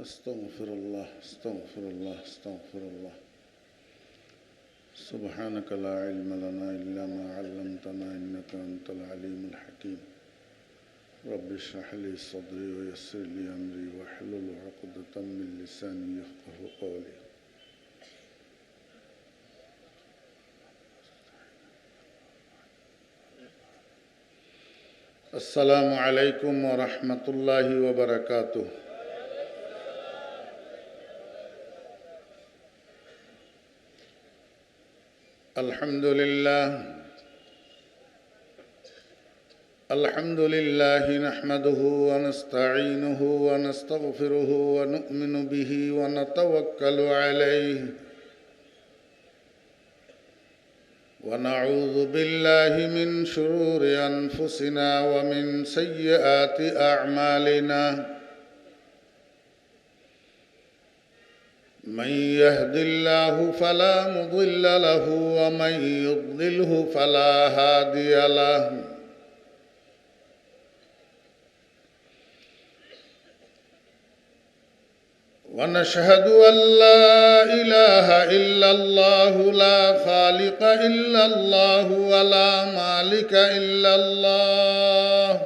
أستغفر الله أستغفر الله أستغفر الله سبحانك لا علم لنا إلا ما علمتنا إنك أنت العليم الحكيم رب اشرح لي صدري ويسر لي أمري واحلل عقدة من لساني يفقهوا قولي السلام عليكم ورحمة الله وبركاته الحمد لله نحمده ونستعينه ونستغفره ونؤمن به ونتوكل عليه ونعوذ بالله من شرور أنفسنا ومن سيئات أعمالنا من يهد الله فلا مضل له ومن يضلله فلا هادي له ونشهد أن لا إله إلا الله لا خالق إلا الله ولا مالك إلا الله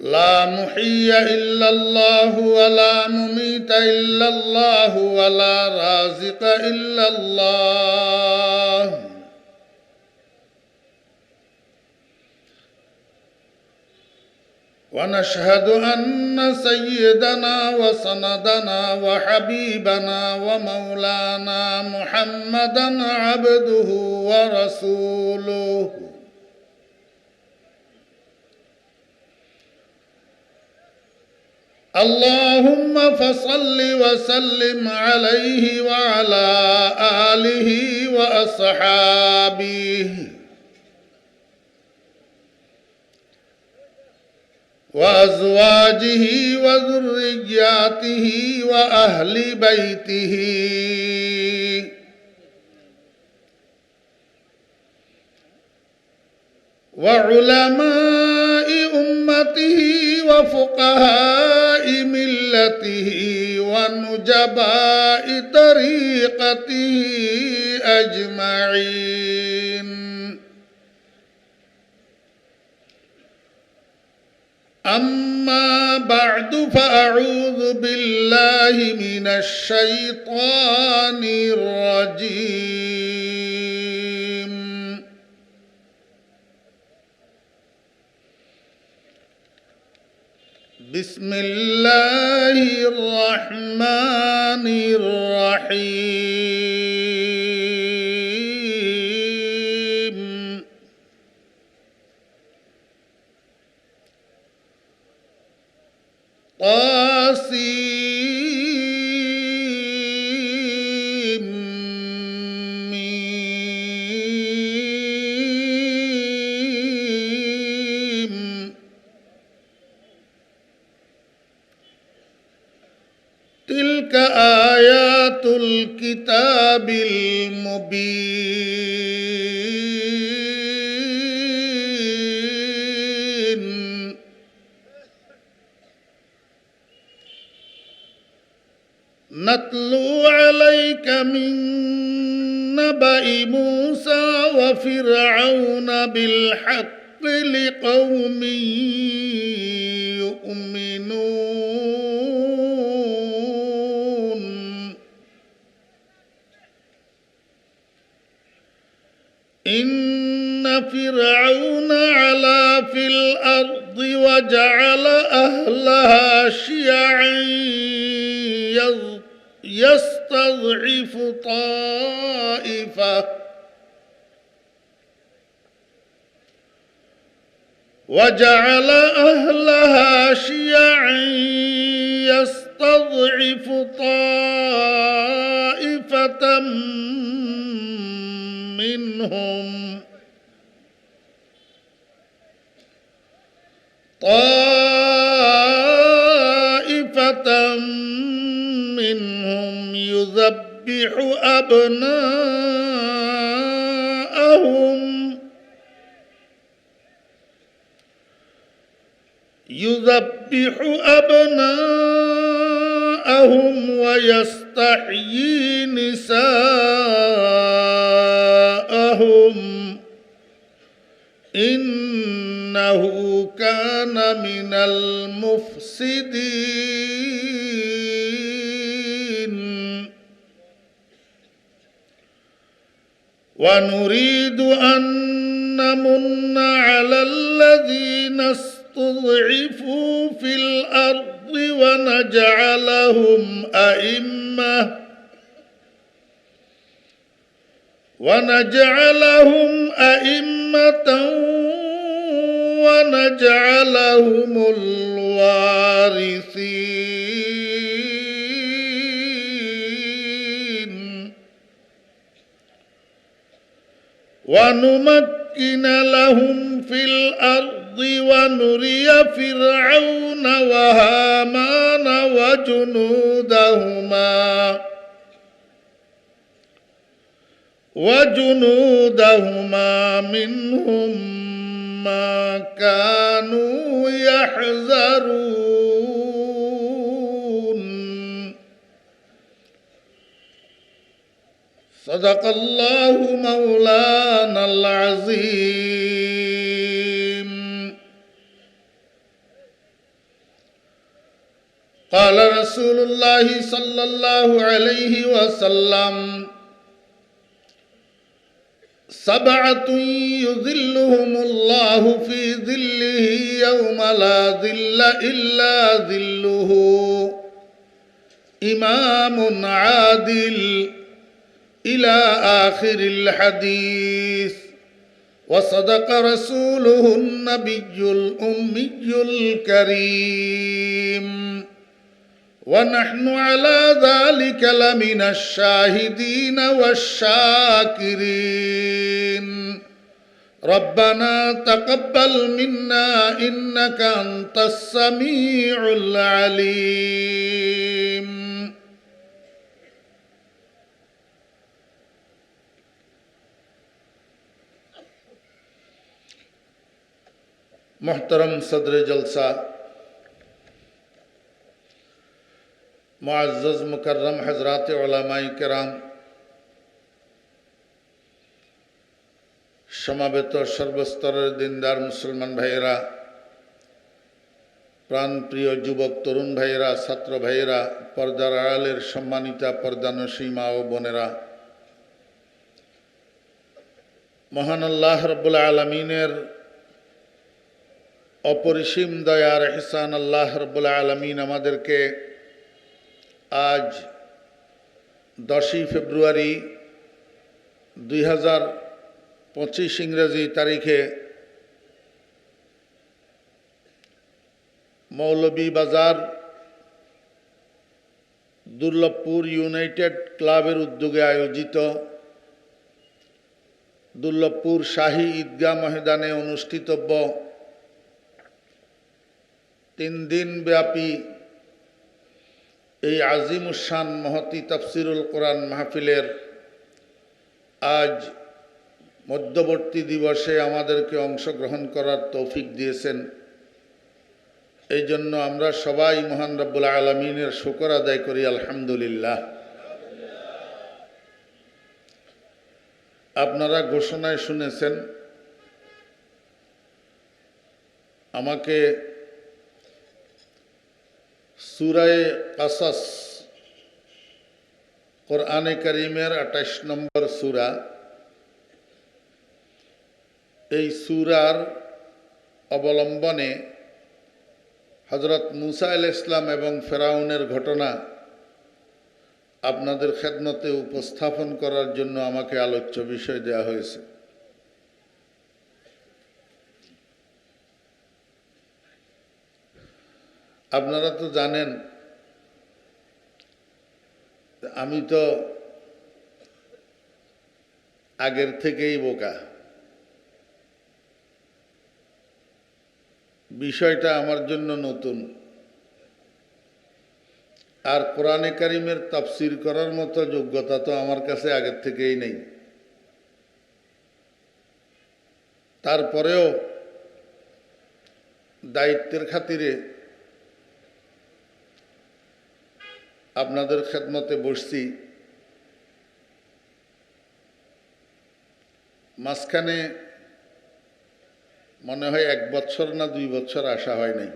لا محيي إلا الله ولا مميت إلا الله ولا رازق إلا الله ونشهد أن سيدنا وسندنا وحبيبنا ومولانا محمدا عبده ورسوله اللهم فصل وسلم عليه وعلى آله وأصحابه وأزواجه وذرياته وأهل بيته وعلماء أمته وفقهاء ملته ونجباء طريقته أجمعين أما بعد فأعوذ بالله من الشيطان الرجيم بسم الله الرحمن الرحيم طاسيم تلك آيات الكتاب المبين نتلو عليك من نبأ موسى وفرعون بالحق لقوم يؤمنون إن فرعون علا في الأرض وجعل أهلها شيعا يستضعف طائفة يستضعف طائفة منهم يذبح أبناءهم يذبح أبناءهم ويستحيي نساءهم إنه كان من المفسدين ونريد أن نمن على الذين استضعفوا في الأرض ونجعلهم أئمة ونجعلهم الوارثين ونمكن لهم في الأرض ونري فرعون وهامان وجنودهما منهم ما كانوا يحذرون صدق الله مولانا العظيم. قال رسول الله صلى الله عليه وسلم: سبعة يظلهم الله في ظله يوم لا ظل إلا ظله إمام عادل إلى آخر الحديث. وصدق رسوله النبي الأمي الكريم ونحن على ذلك لمن الشاهدين والشاكرين. ربنا تقبل منا إنك أنت السميع العليم. محترم صدر جلسہ، मुअज़्ज़ज़ मुकर्रम हज़रात उलमाए किराम, সমাবেত সর্বস্তরের দিনদার মুসলমান ভাইয়েরা, প্রাণপ্রিয় যুবক তরুণ ভাইয়েরা, ছাত্র ভাইয়েরা, পর্দার আড়ালের সম্মানিতা পর্দানশী মা ও বোনেরা, মহান আল্লাহ রাব্বুল আলামিনের অপরিসীম দয়ার ইহসান আল্লাহ রাব্বুল আলামিন আমাদেরকে আজ 10ই ফেব্রুয়ারি 2025 ইংরেজি তারিখে মৌলভীবাজার দুর্লভপুর ইউনাইটেড ক্লাবের উদ্যোগে আয়োজিত দুর্লভপুর শাহী ঈদগাহ ময়দানে অনুষ্ঠিতব্য 3 দিন ব্যাপী এই আজিমুশান মহতি তাফসিরুল কোরআন মাহফিলের আজ মধ্যবর্তী দিবসে আমাদেরকে অংশগ্রহণ করার তৌফিক দিয়েছেন। এই জন্য আমরা সবাই মহান রব্বুল আলামিনের শুকর আদায় করি, আলহামদুলিল্লাহ। আপনারা ঘোষণায় শুনেছেন, আমাকে সূরায়ে কাসাস, কোরআনে কারীমের 28 নম্বর সূরা, এই সূরার অবলম্বনে হযরত মূসা আলাইহিস সালাম এবং ফেরাউনের ঘটনা আপনাদের খেদমতে উপস্থাপন করার জন্য আমাকে আলোচ্য বিষয় দেওয়া হয়েছে। আপনারা তো জানেন আমি তো আগের থেকেই বোকা। বিষয়টা আমার জন্য নতুন, আর কোরআনে কারীমের তাফসীর করার মতো যোগ্যতা তো আমার কাছে আগের থেকেই নেই। তারপরেও দায়িত্বের খাতিরে আপনাদের খেদমতে বসছি। মাঝখানে মনে হয় 1 বছর না 2 বছর আসা হয় নাই।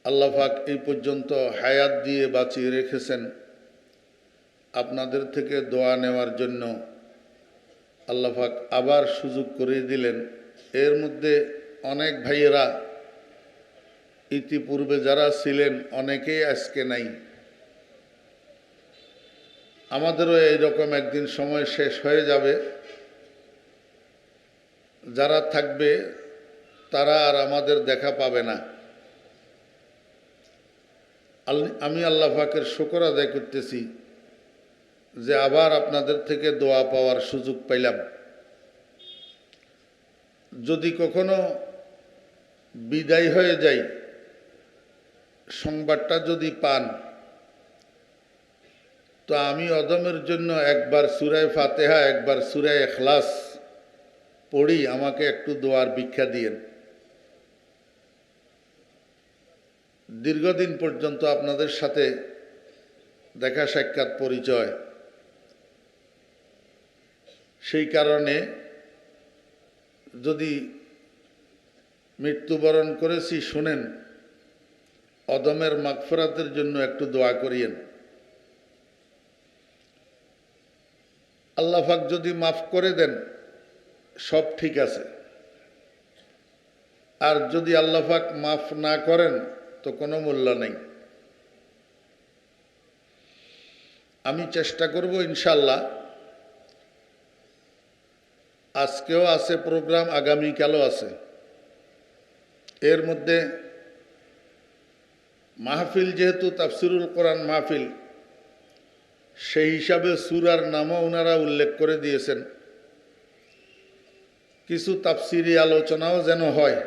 আল্লাহ পাক এই পর্যন্ত হায়াত দিয়ে বাঁচিয়ে রেখেছেন। আপনাদের থেকে দোয়া নেওয়ার জন্য আল্লাহ পাক আবার সুযোগ করে দিলেন। এর মধ্যে অনেক ভাইয়েরা ইতিপূর্বে যারা ছিলেন অনেকেই আজকে নাই। আমাদেরও এইরকম একদিন সময় শেষ হয়ে যাবে। যারা থাকবে তারা আর আমাদের দেখা পাবে না। আমি আল্লাহ পাকের শুকর আদায় করতেছি যে আবার আপনাদের থেকে দোয়া পাওয়ার সুযোগ পাইলাম। যদি কখনো বিদায় হয়ে যাই, সংবাদটা যদি পান, তো আমি অদমের জন্য একবার সূরা ফাতিহা একবার সূরা ইখলাস পড়ি, আমাকে একটু দোয়ার ভিক্ষা দিয়েন। দীর্ঘদিন পর্যন্ত আপনাদের সাথে দেখা সাক্ষাৎ পরিচয়, সেই কারণে যদি মৃত্যুবরণ করেছি শুনেন, অদমের মাগফিরাতের জন্য একটু দোয়া করিয়েন। আল্লাহ পাক যদি মাফ করে দেন সব ঠিক আছে, আর যদি আল্লাহ পাক মাফ না করেন তো কোনো মূল্য নেই। আমি চেষ্টা করব ইনশাআল্লাহ। আজকেও আছে প্রোগ্রাম, আগামীকালও আছে। এর মধ্যে মাহফিল যেহেতু তাফসিরুল কোরআন মাহফিল, সেই হিসাবে সূরার নামও ওনারা উল্লেখ করে দিয়েছেন। কিছু তাফসিরি আলোচনাও যেন হয়,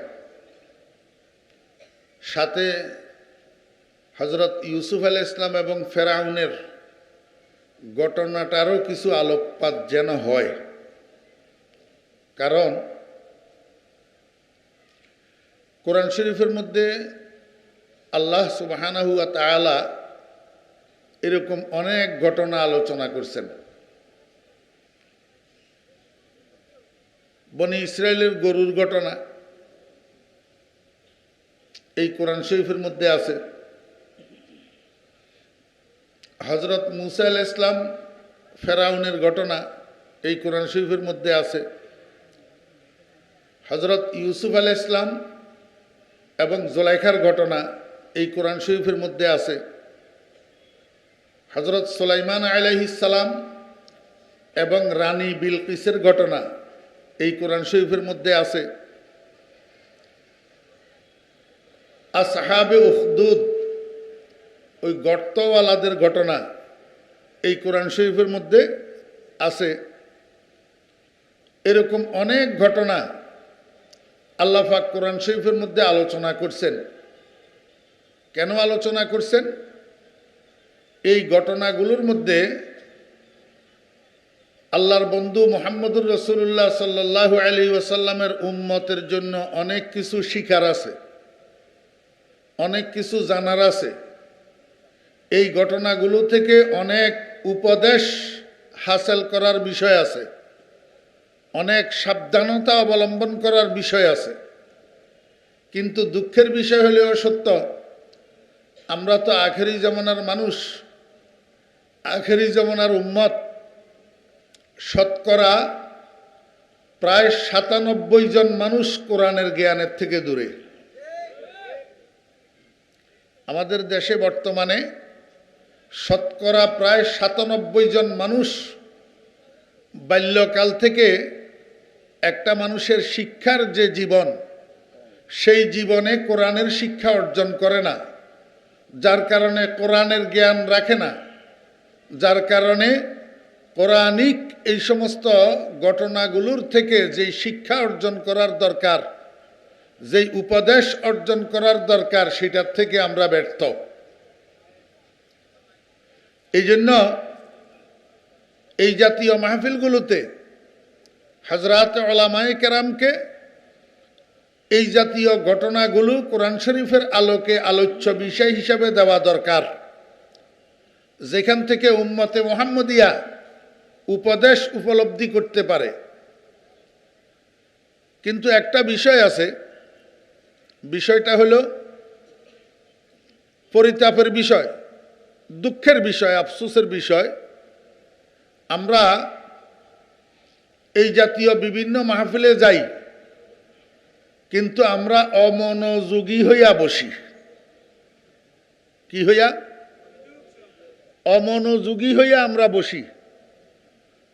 সাথে হযরত ইউসুফ আলাইহিস সালাম এবং ফেরাউনের ঘটনাটারও কিছু আলোকপাত যেন হয়। কারণ কোরআন শরীফের মধ্যে আল্লাহ সুবহানাহু ওয়া তাআলা এরকম অনেক ঘটনা আলোচনা করছেন। বনি ইসরায়েলের গরুর ঘটনা এই কোরআন শরীফের মধ্যে আছে। হযরত মূসা আলাইহিস সালাম ফেরাউনের ঘটনা এই কোরআন শরীফের মধ্যে আছে। হযরত ইউসুফ আলাইহিস সালাম এবং জুলাইখার ঘটনা এই কোরআন শরীফের মধ্যে আছে। হযরত সুলাইমান আলাইহিস সালাম এবং রানী বিলকিসের ঘটনা এই কোরআন শরীফের মধ্যে আছে। আসহাবে উখদুদ ওই গর্তওয়ালাদের ঘটনা এই কোরআন শরীফের মধ্যে আছে। এরকম অনেক ঘটনা আল্লাহ পাক কোরআন শরীফের মধ্যে আলোচনা করছেন। কেন আলোচনা করছেন? এই ঘটনাগুলোর মধ্যে আল্লাহর বন্ধু মুহাম্মদুর রাসূলুল্লাহ সাল্লাল্লাহু আলাইহি ওয়াসাল্লামের উম্মতের জন্য অনেক কিছু শিখার আছে, অনেক কিছু জানার আছে। এই ঘটনাগুলো থেকে অনেক উপদেশ হাসিল করার বিষয় আছে, অনেক সাবধানতা অবলম্বন করার বিষয় আছে। কিন্তু দুঃখের বিষয় হলেও সত্য, আমরা তো আখেরি জামানার মানুষ, আখেরি জামানার উম্মত। শতকরা প্রায় ৯৭ জন মানুষ কোরআনের জ্ঞানের থেকে দূরে। আমাদের দেশে বর্তমানে শতকরা প্রায় ৯৭ জন মানুষ বাল্যকাল থেকে একটা মানুষের শিক্ষার যে জীবন, সেই জীবনে কোরআনের শিক্ষা অর্জন করে না, যার কারণে কোরআনের জ্ঞান রাখে না, যার কারণে কোরআনিক এই সমস্ত ঘটনাগুলোর থেকে যেই শিক্ষা অর্জন করার দরকার, যেই উপদেশ অর্জন করার দরকার, সেটার থেকে আমরা ব্যর্থ। এই জন্য এই জাতীয় মাহফিলগুলোতে হযরত উলামায়ে কেরামকে এই জাতীয় ঘটনাগুলো কোরআন শরীফের আলোকে আলোচ্য বিষয় হিসাবে দেওয়া দরকার, যেখান থেকে উম্মতে মুহাম্মদিয়া উপদেশ উপলব্ধি করতে পারে। কিন্তু একটা বিষয় আছে, বিষয়টা হলো পরিতাপের বিষয়, দুঃখের বিষয়, আফসোসের বিষয়। আমরা এই জাতীয় বিভিন্ন মাহফিলে যাই, কিন্তু আমরা অমনোযোগী হইয়া বসি। কি হইয়া? অমনোযোগী হইয়া আমরা বসি,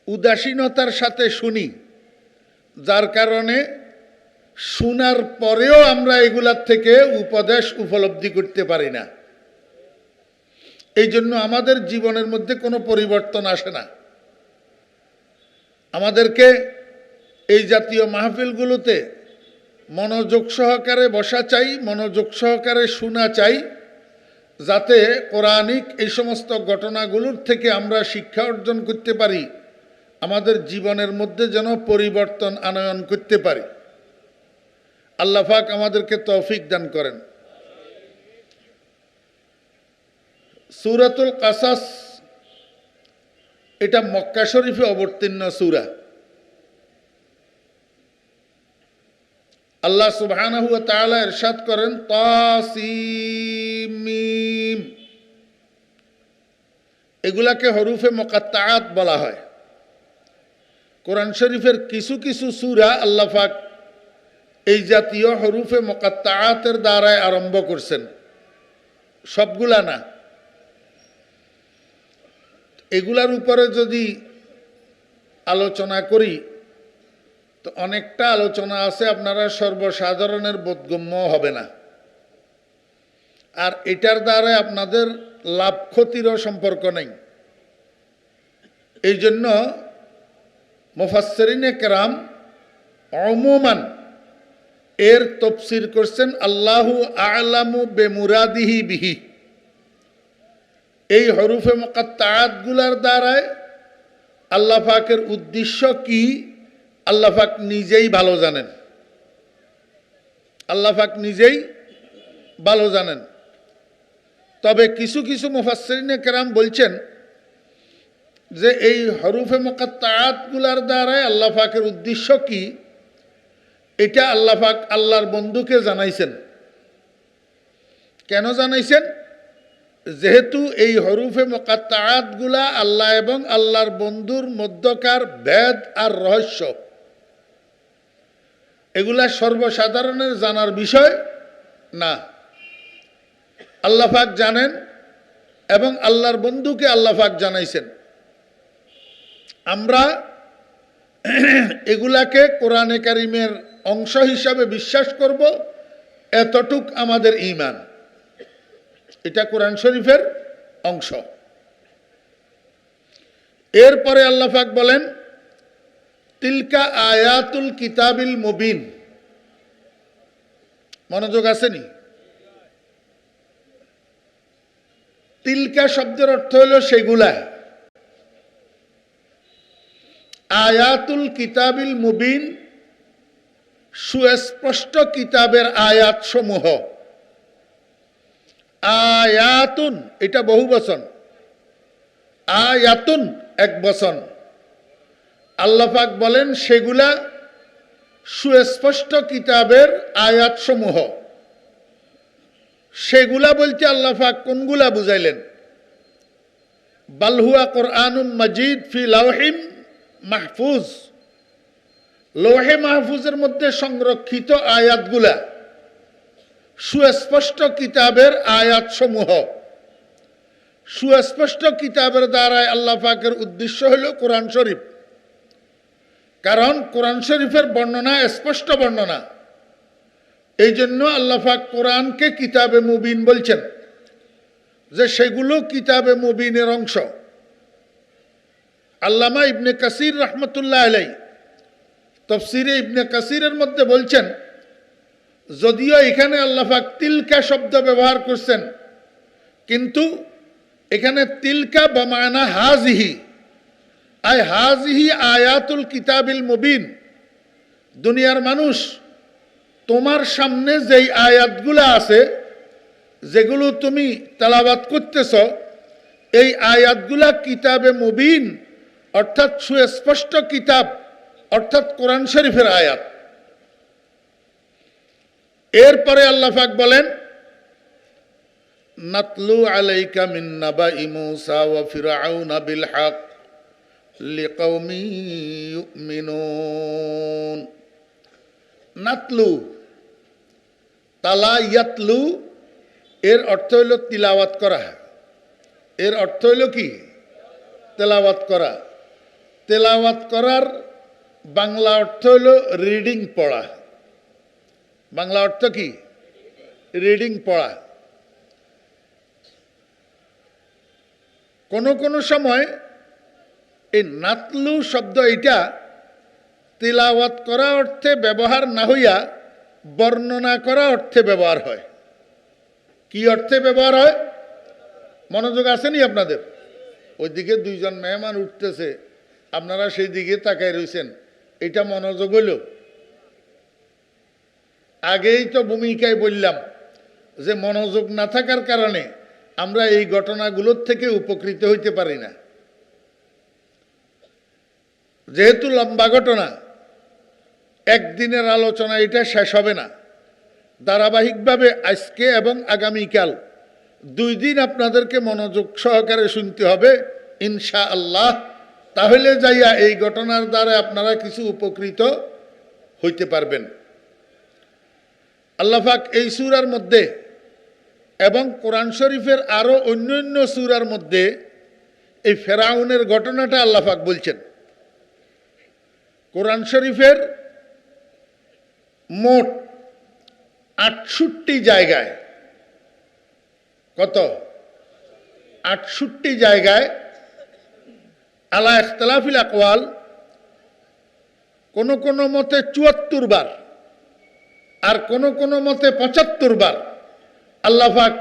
উদাসীনতার সাথে শুনি, যার কারণে শোনার পরেও আমরা এগুলার থেকে উপদেশ উপলব্ধি করতে পারি না। এই জন্য আমাদের জীবনের মধ্যে কোনো পরিবর্তন আসে না। আমাদেরকে এই জাতীয় মাহফিলগুলোতে মনোযোগ সহকারে বসা চাই, মনোযোগ সহকারে শোনা চাই, যাতে কোরআনিক এই সমস্ত ঘটনাগুলোর থেকে আমরা শিক্ষা অর্জন করতে পারি, আমাদের জীবনের মধ্যে যেন পরিবর্তন আনয়ন করতে পারি। আল্লাহ পাক আমাদেরকে তৌফিক দান করেন। সূরাতুল কাসাস এটা মক্কা শরীফে অবতীর্ণ সূরা। আল্লাহ সুবহানাহু ওয়া তাআলা ইরশাদ করেন তাসিম মিম, এগুলাকে হরুফে মুকাত্তাআত বলা হয়। কোরআন শরীফের কিছু কিছু সূরা আল্লাহ পাক এই জাতীয় হরুফে মুকাত্তাআতের দ্বারাই আরম্ভ করছেন, সবগুলা না। এগুলার উপরে যদি আলোচনা করি তো অনেকটা আলোচনা আছে, আপনারা সর্বসাধারণের বোধগম্য হবে না। আর এটার দ্বারা আপনাদের লাভ ক্ষতিরও সম্পর্ক নেই। এই জন্য মুফাসসিরিনে কেরাম অমুমান এর তাফসীর করছেন আল্লাহু আ'লামু বিমুরাদিহি বিহি। এই হরুফে মুকাত্তাআত গুলার দ্বারায় আল্লাহ পাকের উদ্দেশ্য কি আল্লাহ পাক নিজেই ভালো জানেন। আল্লাহ পাক নিজেই ভালো জানেন। তবে কিছু কিছু মুফাসসিরিনে কেরাম বলছেন যে এই হরুফে মুকাত্তাআত গুলার দ্বারায় আল্লাহ পাকের উদ্দেশ্য কি এটা আল্লাহ পাক আল্লাহর বন্ধুকে জানাইছেন। কেন জানাইছেন? যেহেতু এই হরুফে মুকাত্তাআত গুলা আল্লাহ এবং আল্লাহর বন্ধুর মধ্যকার ভেদ আর রহস্য, এগুলা সর্বসাধারণের জানার বিষয় না। আল্লাহ পাক জানেন এবং আল্লাহর বন্ধুকে আল্লাহ পাক জানাইছেন। আমরা এগুলাকে কোরআনে কারিমের অংশ হিসাবে বিশ্বাস করব, এতটুক আমাদের ঈমান। এটা কোরআন শরীফের অংশ। এরপরে আল্লাহ পাক বলেন তিলকা আয়াতুল কিতাবিল মুবিন। মনোযোগ আসেনি? তিলকা শব্দের অর্থ হলো সেগুলা। আয়াতুল কিতাবিল মুবিন সুস্পষ্ট কিতাবের আয়াত সমূহ। আয়াতুন এটা বহু বচন, আয়াতুন এক বচন। আল্লাহ পাক বলেন সেগুলা সুস্পষ্ট কিতাবের আয়াত সমূহ। সেগুলা বলতে আল্লাহ পাক কোনগুলা বুঝাইলেন? বাল হুয়া কুরআনুম মাজিদ ফি লাওহিম মাহফুজ, লৌহে মাহফুজের মধ্যে সংরক্ষিত আয়াতগুলা সুস্পষ্ট কিতাবের আয়াত সমূহ। সুস্পষ্ট কিতাবের দ্বারাই আল্লাহ পাকের উদ্দেশ্য হলো কোরআন শরীফ। কারণ কোরআন শরীফের বর্ণনা স্পষ্ট বর্ণনা, এই জন্য আল্লাহ পাক কোরআনকে কিতাবে মুবিন বলছেন, যে সেগুলো কিতাবে মুবিনের অংশ। আল্লামা ইবনে কাসির রহমতুল্লাহ আলাইহি তাফসীরে ইবনে কাসিরের মধ্যে বলছেন, যদিও এখানে আল্লাহ পাক তিলকা শব্দ ব্যবহার করছেন, কিন্তু এখানে তিলকা বমানা হাজিহি, আই হাজিহি আয়াতুল কিতাবিল মুবিন। দুনিয়ার মানুষ তোমার সামনে যেই আয়াতগুলো আছে, যেগুলো তুমি তেলাওয়াত করতেছ, এই আয়াতগুলা কিতাবে মুবিন অর্থাৎ সুস্পষ্ট কিতাব অর্থাৎ কোরআন শরীফের আয়াত। এরপরে আল্লাহ পাক বলেন, নাতলু আলাইকা মিন নাবাই মূসা ওয়া ফিরআউনা বিল হক লিকাউমি ইউমিনুন। নাতলু, তালা ইয়াতলু, এর অর্থ হইল তিলাওয়াত করা। এর অর্থ হইল কি? তেলাওয়াত করা। তেলাওয়াত করার বাংলা অর্থ হইল রিডিং, পড়া। বাংলা অর্থ কি? রিডিং, পড়া। কোন কোন সময় এই নাতলু শব্দ এটা তিলাওয়াত করা অর্থে ব্যবহার না হইয়া বর্ণনা করা অর্থে ব্যবহার হয়। কি অর্থে ব্যবহার হয়? মনোযোগ আসেনি আপনাদের? ওইদিকে দুইজন মেহমান উঠতেছে, আপনারা সেই দিকে তাকায় রয়েছেন, এটা মনোযোগ হইল? আগেই তো ভূমিকায় বললাম যে মনোযোগ না থাকার কারণে আমরা এই ঘটনাগুলোর থেকে উপকৃত হইতে পারি না। যেহেতু লম্বা ঘটনা, একদিনের আলোচনা এটা শেষ হবে না। ধারাবাহিকভাবে আজকে এবং আগামীকাল 2 দিন আপনাদেরকে মনোযোগ সহকারে শুনতে হবে ইনশাআল্লাহ। তাহলে যাইয়া এই ঘটনার দ্বারা আপনারা কিছু উপকৃত হইতে পারবেন। আল্লাহ পাক এই সূরার মধ্যে এবং কোরআন শরীফের আরো অন্যান্য সূরার মধ্যে এই ফেরাউনের ঘটনাটা আল্লাহ পাক বলছেন। কোরআন শরীফের মোট 68 জায়গায়, কত? 68 জায়গায় আলা ইখতিলাফিল আকওয়াল, কোন কোন মতে 74 বার আর কোন কোন মতে 75 বার আল্লাহ পাক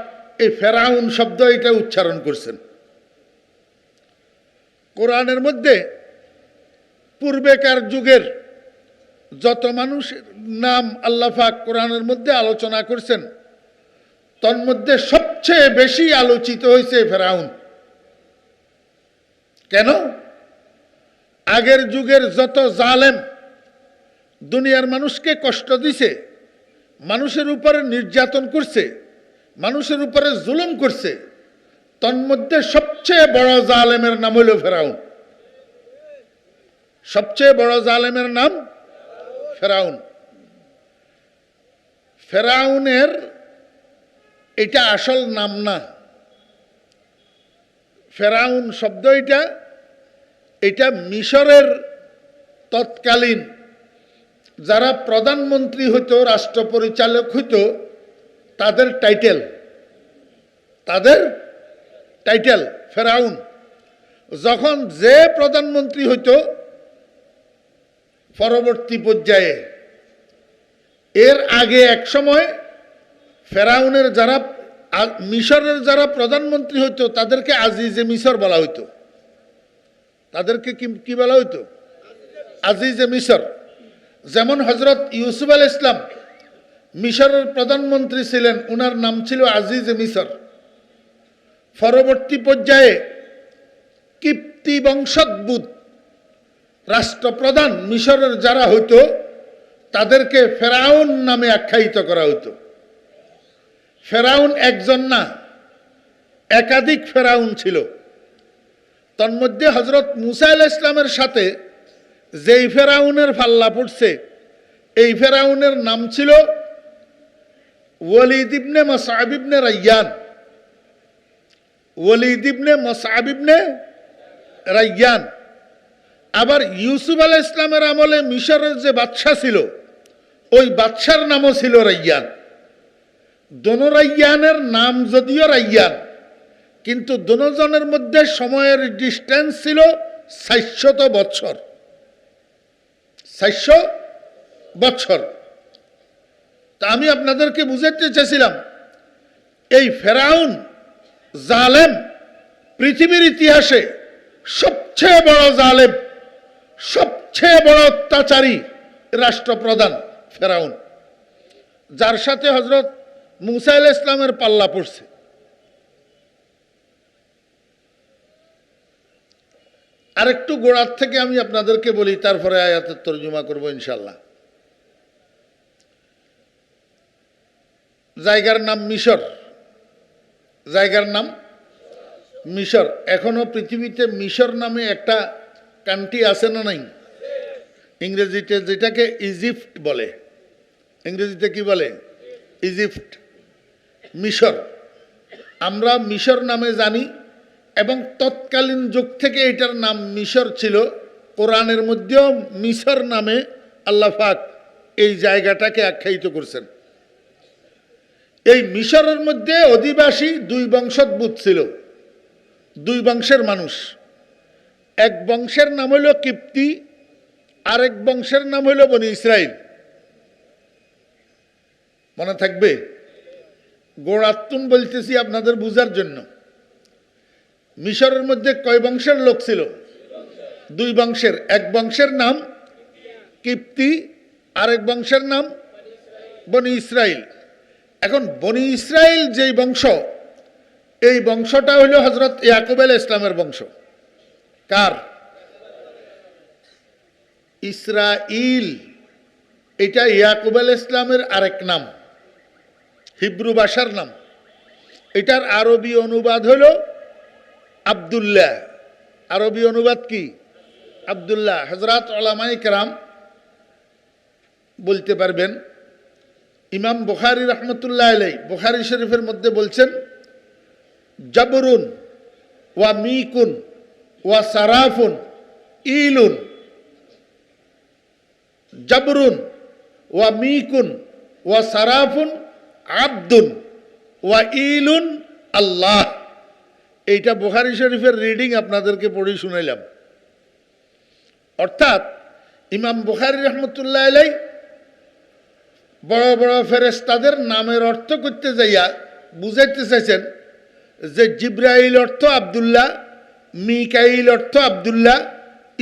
এই ফেরাউন শব্দ এটা উচ্চারণ করছেন। কোরআনের মধ্যে পূর্বেকার যুগের যত মানুষের নাম আল্লাহ পাক কোরআনের মধ্যে আলোচনা করছেন, তার মধ্যে সবচেয়ে বেশি আলোচিত হয়েছে ফেরাউন। কেন? আগের যুগের যত জালেম দুনিয়ার মানুষকে কষ্ট দিছে, মানুষের উপরে নির্যাতন করছে, মানুষের উপরে জুলুম করছে, তার মধ্যে সবচেয়ে বড় জালেমের নাম হলো ফেরাউন। সবচেয়ে বড় জালেমের নাম ফেরাউন। ফেরাউনের এটা আসল নাম না। ফেরাউন শব্দ এটা মিশরের তৎকালীন যারা প্রধানমন্ত্রী হইতো, রাষ্ট্র পরিচালক হইতো, তাদের টাইটেল ফেরাউন। যখন যে প্রধানমন্ত্রী হইতো পরবর্তী পর্যায়ে, এর আগে এক সময় ফেরাউনের যারা মিশরের যারা প্রধানমন্ত্রী হইতো তাদেরকে আজিজে মিশর বলা হইতো। তাদেরকে কি বলা হইতো? আজিজে মিশর। যেমন হযরত ইউসুফ আলাইহিস সালাম মিশরের প্রধানমন্ত্রী ছিলেন, উনার নাম ছিল আজিজে মিশর। পরবর্তী পর্যায়ে কিপ্তি বংশোদ্ভূত রাষ্ট্রপ্রধান মিশরের যারা হইতো তাদেরকে ফেরাউন নামে আখ্যায়িত করা হইতো। ফেরাউন একজন না, একাধিক ফেরাউন ছিল। তন্মধ্যে হযরত মূসা আলাইহিস সালামের সাথে যেই ফেরাউনের পাল্লা পড়ছে, এই ফেরাউনের নাম ছিল ওয়ালিদ ইবনে মুসআব ইবনে রায়্যান। ওয়ালিদ ইবনে মুসআব ইবনে রায়্যান। আবার ইউসুফ আলাইহিস সালামের আমলে মিশরের যে বাদশা ছিল, ওই বাদশার নামও ছিল রায়্যান। দোনো রায়্যানের নাম যদিও রায়্যান, কিন্তু দোনোজনের মধ্যে সময়ের ডিস্টেন্স ছিল 400 বছর। 400 বছর। তা আমি আপনাদেরকে বুঝাতে চেয়েছিলাম, এই ফেরাউন জালেম পৃথিবীর ইতিহাসে সবচেয়ে বড় জালেম, সবচেয়ে বড় অত্যাচারী রাষ্ট্রপ্রধান ফেরাউন। যার সাথে হযরত মুসা আলাইহিস সালামের পাল্লা পড়ছে। আরেকটু গোড়ার থেকে আমি আপনাদেরকে বলি, তারপরে আয়াতের তরজমা করব ইনশাআল্লাহ। জায়গার নাম মিশর, জায়গার নাম মিশর। এখনো পৃথিবীতে মিশর নামে একটা কান্ট্রি আছে না নাই? ইংরেজিতে যেটাকে ইজিপ্ট বলে, ইংরেজিতে কি বলে? ইজিপ্ট, মিশর। আমরা মিশর নামে জানি, এবং তৎকালীন যুগ থেকে এটার নাম মিশর ছিল। কোরআনের মধ্যেও মিশর নামে আল্লাহ পাক এই জায়গাটাকে আখ্যায়িত করছেন। এই মিশরের মধ্যে অধিবাসী দুই বংশোদ্ভূত ছিল, দুই বংশের মানুষ। এক বংশের নাম হইল কিপ্তি, আরেক বংশের নাম হইল বনি ইসরাইল। মনে থাকবে, গোড়াত্তুন বলতেছি আপনাদের বুঝার জন্য। মিশরের মধ্যে কয় বংশের লোক ছিল? দুই বংশের। এক বংশের নাম কিপ্তি, আরেক বংশের নাম বনি ইসরাইল। এখন বনি ইসরাইল যেই বংশ, এই বংশটা হইল হযরত ইয়াকুব আলাইহিস সালামের বংশ। কার? ইসরাইল, এটা ইয়াকুব আলাইহিস সালামের আরেক নাম, হিব্রু ভাষার নাম। এটার আরবি অনুবাদ হইল আব্দুল্লাহ। আরবি অনুবাদ কি? আব্দুল্লাহ। হযরত উলামায়ে কেরাম বলতে পারবেন। ইমাম বুখারী রাহমাতুল্লাহ আলাইহি বুখারী শরীফের মধ্যে বলছেন, জাবরুন ওয়া মিকুন ওয়া সারাফুন ইলুন। জাবরুন ওয়া মিকুন ওয়া সারাফুন আব্দুন ওয়া ইলুন আল্লাহ। এইটা বুখারী শরীফের রিডিং আপনাদেরকে পড়ে শুনাইলাম। অর্থাৎ ইমাম বুখারী রাহমাতুল্লাহ আলাইহি বড় বড় ফেরেশতাদের নামের অর্থ করতে যাইয়া বুঝাইতে চাইছেন যে জিব্রাইল অর্থ আব্দুল্লাহ, মিকাইল অর্থ আব্দুল্লাহ,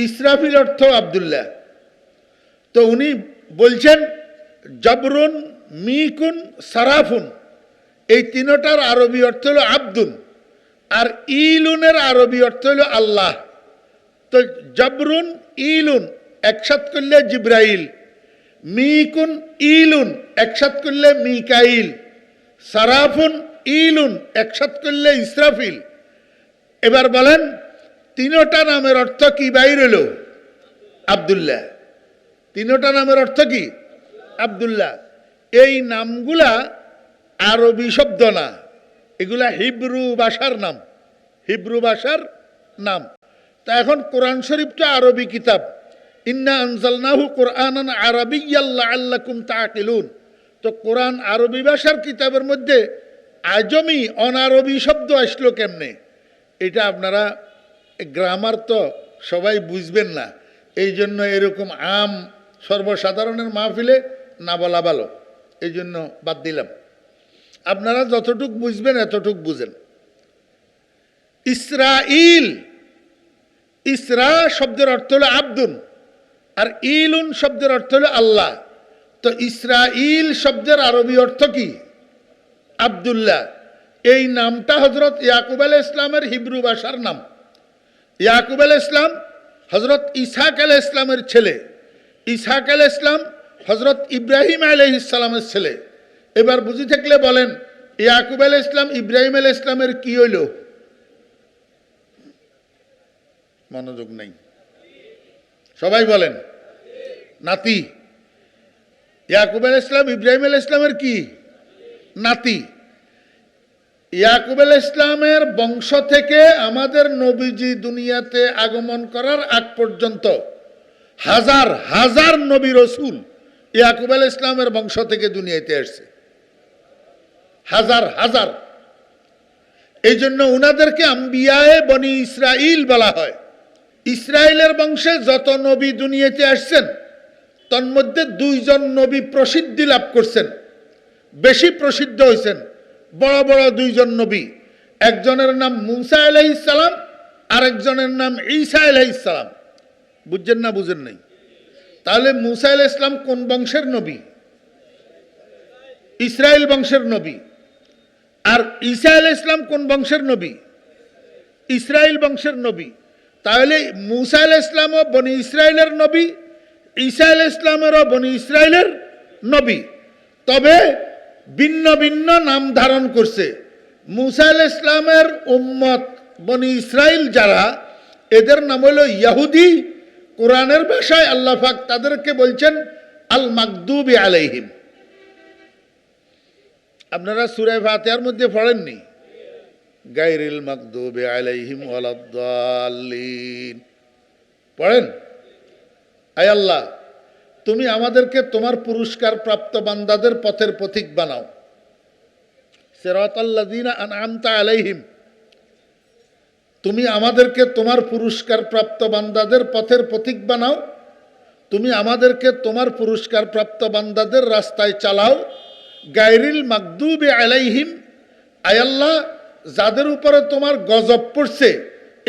ইসরাফিল অর্থ আব্দুল্লাহ। তো উনি বলছেন জাবরুন, মিকুন, সারাফুন, এই তিনটার আরবি অর্থ হলো আব্দুন, আর ইলুনের আরবি অর্থ হলো আল্লাহ। তো জাবরুন ইলুন একসাথ করলে জিব্রাইল, মিকুন ইলুন একসাথ করলে মিকাইল, সারাফুন ইলুন একসাথ করলে ইসরাফিল। এবার বলেন তিনটা নামের অর্থ কি বাইর হলো? আব্দুল্লাহ। তিনটা নামের অর্থ কি? আব্দুল্লাহ। এই নামগুলা আরবি শব্দ না, এগুলা হিব্রু ভাষার নাম, হিব্রু ভাষার নাম। তা এখন কোরআন শরীফটা আরবি কিতাব, ইন্না আনজালনাহু কুরআনান আরাবিয়্যান লাআল্লাকুম তাআকিলুন। তো কোরআন আরবি ভাষার কিতাবের মধ্যে আজমি অনারবি শব্দ আসলো কেমনে? এটা আপনারা গ্রামার তো সবাই বুঝবেন না, এই জন্য এরকম আম সর্বসাধারণের মাহফিলে না বলা ভালো, এই জন্য বাদ দিলাম। আপনারা যতটুক বুঝবেন এতটুক বুঝেন। ইসরাইল, ইসরা শব্দের অর্থ হলো আব্দুন, আর ইলুন শব্দের অর্থ হলো আল্লাহ। তো ইসরাইল শব্দের আরবি অর্থ কি? আব্দুল্লাহ। এই নামটা হযরত ইয়াকুব আলাইহিস সালামের হিব্রু ভাষার নাম। ইয়াকুব আলাইহিস সালাম হযরত ইসহাক আলাইহিস সালামের ছেলে, ইসহাক আলাইহিস সালাম হযরত ইব্রাহিম আলাইহিস সালামের ছেলে। এবার বুঝি থাকলে বলেন ইয়াকুব আলাইহিস সালাম ইব্রাহিম আলাইহিস সালামের কি হইল? মনোযোগ নাই, সবাই বলেন নাতি। ইয়াকুব আলাইহিস সালাম ইব্রাহিম আলাইহিস সালামের কি? নাতি। ইয়াকুব আলাইহিস সালামের বংশ থেকে আমাদের নবীজি দুনিয়াতে আগমন করার আগ পর্যন্ত হাজার হাজার নবী রাসূল ইয়াকুব আলাইহিস সালামের বংশ থেকে দুনিয়াতে আসছে, হাজার হাজার। এই জন্য উনাদেরকে আম্বিয়ায়ে বনি ইসরাইল বলা হয়। ইসরায়েলের বংশে যত নবী দুনিয়াতে আসছেন তন্মধ্যে দুইজন নবী প্রসিদ্ধি লাভ করছেন, বেশি প্রসিদ্ধ হয়েছেন। বড় বড় দুইজন নবী, একজনের নাম মুসা আলাইহিস সালাম, আরেকজনের নাম ঈসা আলাইহিস সালাম। বুঝছেন না বুঝেন নাই? তাহলে মুসা আলাইহিস সালাম কোন বংশের নবী? ইসরায়েল বংশের নবী। আর ঈসা আলাইহিস সালাম কোন বংশের নবী? ইসরায়েল বংশের নবী। তাহলে মূসা আলাইহিস সালামও বনি ইসরায়েলের নবী, ঈসা আলাইহিস সালামেরও বনি ইসরায়েলের নবী, তবে ভিন্ন ভিন্ন নাম ধারণ করছে। মূসা আলাইহিস সালামের উম্মত বনি ইসরায়েল যারা, এদের নাম হলো ইহুদি। কোরআনের ভাষায় আল্লাহ পাক তাদেরকে বলছেন আল মাগদুবি আলাইহিম। আপনারা সূরা ফাতিহার মধ্যে পড়েননি গায়রিল মাগদুবি আলাইহিম ওয়ালাদ-দাল্লিন? পড়েন? আয় আল্লাহ, তুমি আমাদেরকে তোমার পুরস্কার প্রাপ্ত বান্দাদের পথের পথিক বানাও। সিরাতাল্লাযীনা আনআমতা আলাইহিম, তুমি আমাদেরকে তোমার পুরস্কার প্রাপ্ত বান্দাদের পথের পথিক বানাও, তুমি আমাদেরকে তোমার পুরস্কার প্রাপ্ত বান্দাদের রাস্তায় চালাও। গায়রিল মাগদুবি আলাইহিম, আয় আল্লাহ, যাদের উপরে তোমার গজব পড়ছে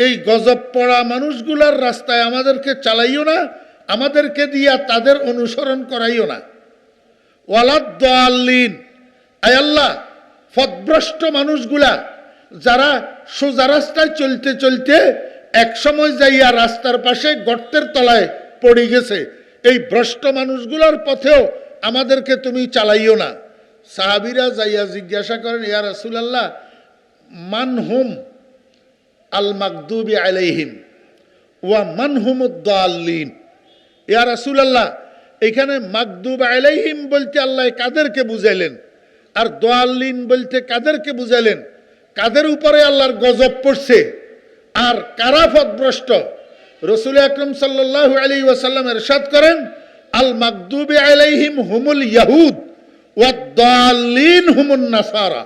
এই গজব পড়া মানুষগুলার রাস্তায় আমাদেরকে চালাইও না, আমাদেরকে দিয়া তাদের অনুসরণ করাইও না। ওয়ালাদ-দাল্লিন, আয় আল্লাহ, পথভ্রষ্ট মানুষগুলা যারা সোজা রাস্তায় চলতে চলতে এক সময় যাইয়া রাস্তার পাশে গর্তের তলায় পড়ে গেছে, এই ভ্রষ্ট মানুষগুলোর পথেও আমাদেরকে তুমি চালাইও না। সাহাবীরা যাইয়া জিজ্ঞাসা করেন, ইয়া রাসূলুল্লাহ, মান হুম আল মাগদুবি আলাইহিম ওয়া মান হুমুদ-দাল্লিন? ইয়া রাসূলুল্লাহ, এখানে মাগদুব আলাইহিম বলতে আল্লাহ কাদেরকে বুঝাইলেন, আর দাল্লিন বলতে কাদেরকে বুঝাইলেন? কাদের উপরে আল্লাহর গজব পড়ছে আর কারা পথভ্রষ্ট? রাসূল আকরাম সাল্লাল্লাহু আলাইহি ওয়াসাল্লাম ইরশাদ করেন, আল মাগদুবি আলাইহিম হুমুল ইয়াহুদ ওয়াদ-দাল্লিন হুমুন নাসারা।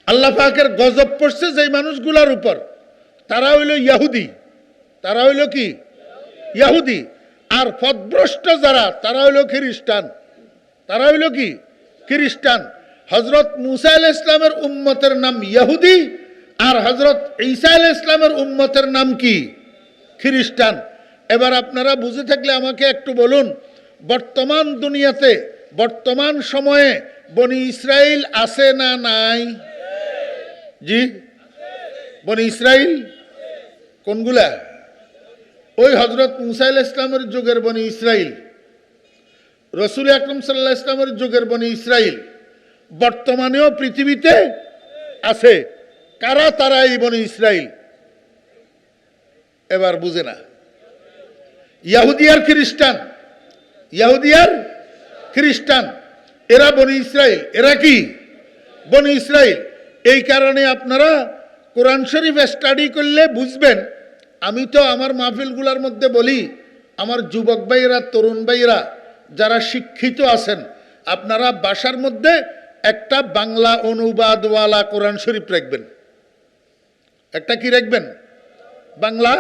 আল্লাহ পাকের গজব পড়ছে যেই মানুষগুলোর উপর, তারা হইল ইহুদি। তারা হইল কি? ইহুদি। আর পথভ্রষ্ট যারা, তারা হইল খ্রিস্টান। তারা হইল কি? খ্রিস্টান। হযরত মূসা আলাইহিস সালামের উম্মতের নাম ইহুদি, আর হযরত ঈসা আলাইহিস সালামের উম্মতের নাম কি? খ্রিস্টান। এবার আপনারা বুঝে থাকলে আমাকে একটু বলুন, বর্তমান দুনিয়াতে বর্তমান সময়ে বনি ইসরাইল আছে না নাই? জি, বনি ইসরাইল কোনগুলা? ওই হযরত মূসা আলাইহিস সালামের যুগের বনি ইসরাইল, রাসূল আকরাম সাল্লাল্লাহু আলাইহি ওয়াসাল্লামের যুগের বনি ইসরাইল বর্তমানেও পৃথিবীতে আছে। কারা তারা এই বনি ইসরাইল? এবার বুঝে না। ইহুদি আর খ্রিস্টান, ইহুদি আর খ্রিস্টান, এরা বনি ইসরাইল। এরা কি? বনি ইসরাইল। এই কারণে আপনারা কোরআন শরীফ স্টাডি করলে বুঝবেন। আমি তো আমার মাহফিলগুলোর মধ্যে বলি, আমার যুবক ভাইয়েরা, তরুণ ভাইয়েরা যারা শিক্ষিত আছেন, আপনারা বাসার মধ্যে একটা বাংলা অনুবাদওয়ালা কোরআন শরীফ রাখবেন। একটা কি রাখবেন? বাংলা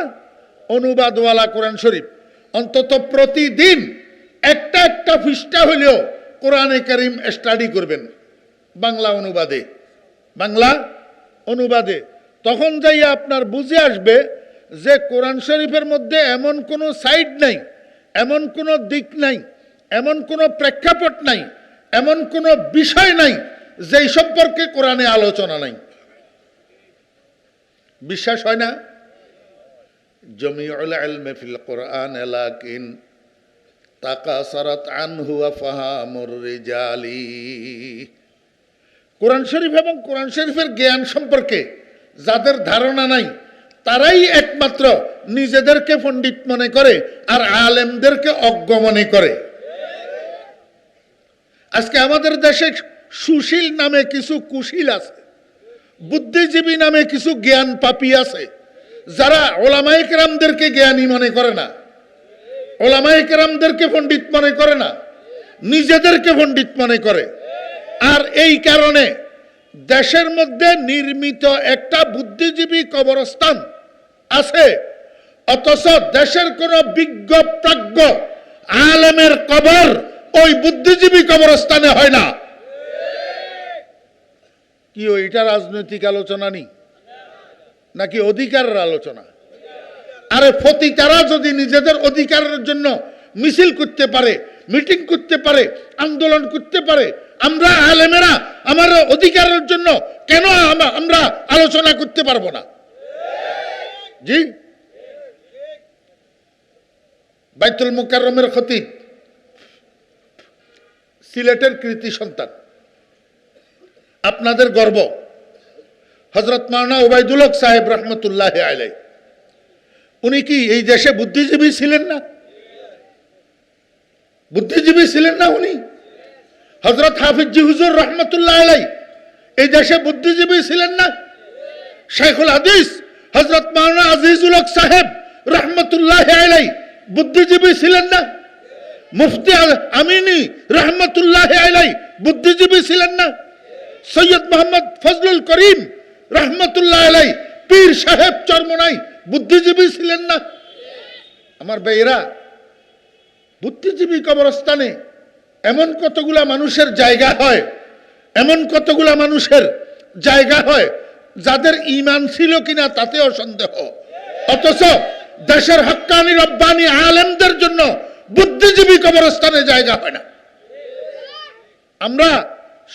অনুবাদওয়ালা কোরআন শরীফ। অন্তত প্রতিদিন একটা একটা পৃষ্ঠা হলেও কোরআনে কারীম স্টাডি করবেন বাংলা অনুবাদে, বাংলা অনুবাদে। তখন যাইয়া আপনার বুঝে আসবে যে কোরআন শরীফের মধ্যে এমন কোনো সাইড নাই, এমন কোনো দিক নাই, এমন কোনো প্রেক্ষাপট নাই, এমন কোনো বিষয় নাই যেই সম্পর্কে কোরআনে আলোচনা নাই। বিশ্বাস হয় না? জমিউল ইলমি ফিল কোরআন লাকিন তাকাসারাত আনহু ফাহামুর রিজালি। কোরআন শরীফ এবং কোরআন শরীফের জ্ঞান সম্পর্কে যাদের ধারণা নাই, তারাই একমাত্র নিজেদেরকে পণ্ডিত মনে করে আর আলেমদেরকে অজ্ঞ মনে করে। আজকে আমাদের দেশে সুশীল নামে কিছু কুশীল আছে, বুদ্ধিজীবী নামে কিছু জ্ঞান পাপী আছে, যারা ওলামায়ে কেরামদেরকে জ্ঞানী মনে করে না, ওলামায়ে কেরামদেরকে পণ্ডিত মনে করে না, নিজেদেরকে পণ্ডিত মনে করে। আর এই কারণে দেশের মধ্যে নির্মিত একটা বুদ্ধিজীবী কবরস্থান আছে, অথচ দেশের কোন বিজ্ঞ প্রাজ্ঞ আলেমের কবর ওই বুদ্ধিজীবী কবরস্থানে হয় না। কি ওইটা রাজনৈতিক আলোচনা নেই নাকি অধিকারের আলোচনা? আরে পতিতারা যদি নিজেদের অধিকারের জন্য মিছিল করতে পারে, মিটিং করতে পারে, আন্দোলন করতে পারে। আমরা আলেমেরা আমার অধিকারের জন্য কেন আমরা আলোচনা করতে পারবো না? জি, বাইতুল মুকাররমের খতিব, সিলেটের কৃতি সন্তান, আপনাদের গর্ব, হযরত মাওলানা ওবায়দুল হক সাহেব রহমতুল্লাহ আলাইহি, উনি কি এই দেশে বুদ্ধিজীবী ছিলেন না? বুদ্ধিজীবী ছিলেন না উনি? হযরত হাফিজ জি হুজুর রহমতুল্লাহ আলাইহি এই দেশে বুদ্ধিজীবী ছিলেন না? শাইখুল হাদিস হযরত মাওলানা আজিজুল হক সাহেব রহমতুল্লাহ আলাইহি বুদ্ধিজীবী ছিলেন না? মুফতি আমিনী রহমতুল্লাহ আলাইহি বুদ্ধিজীবী ছিলেন না? সৈয়দ মোহাম্মদ ফজলুল করিম রহমতুল্লাহ আলাইহি পীর সাহেব চরমনাই বুদ্ধিজীবী ছিলেন না? আমার ভাইয়েরা, বুদ্ধিজীবী কবরস্থানে এমন কতগুলা মানুষের জায়গা হয়, এমন কতগুলা মানুষের জায়গা হয় যাদের ঈমান ছিল কিনা তাতেও সন্দেহ, অথচ দেশের হক্কানি রব্বানি আলেমদের জন্য বুদ্ধিজীবী কবরস্থানে জায়গা হয় না। আমরা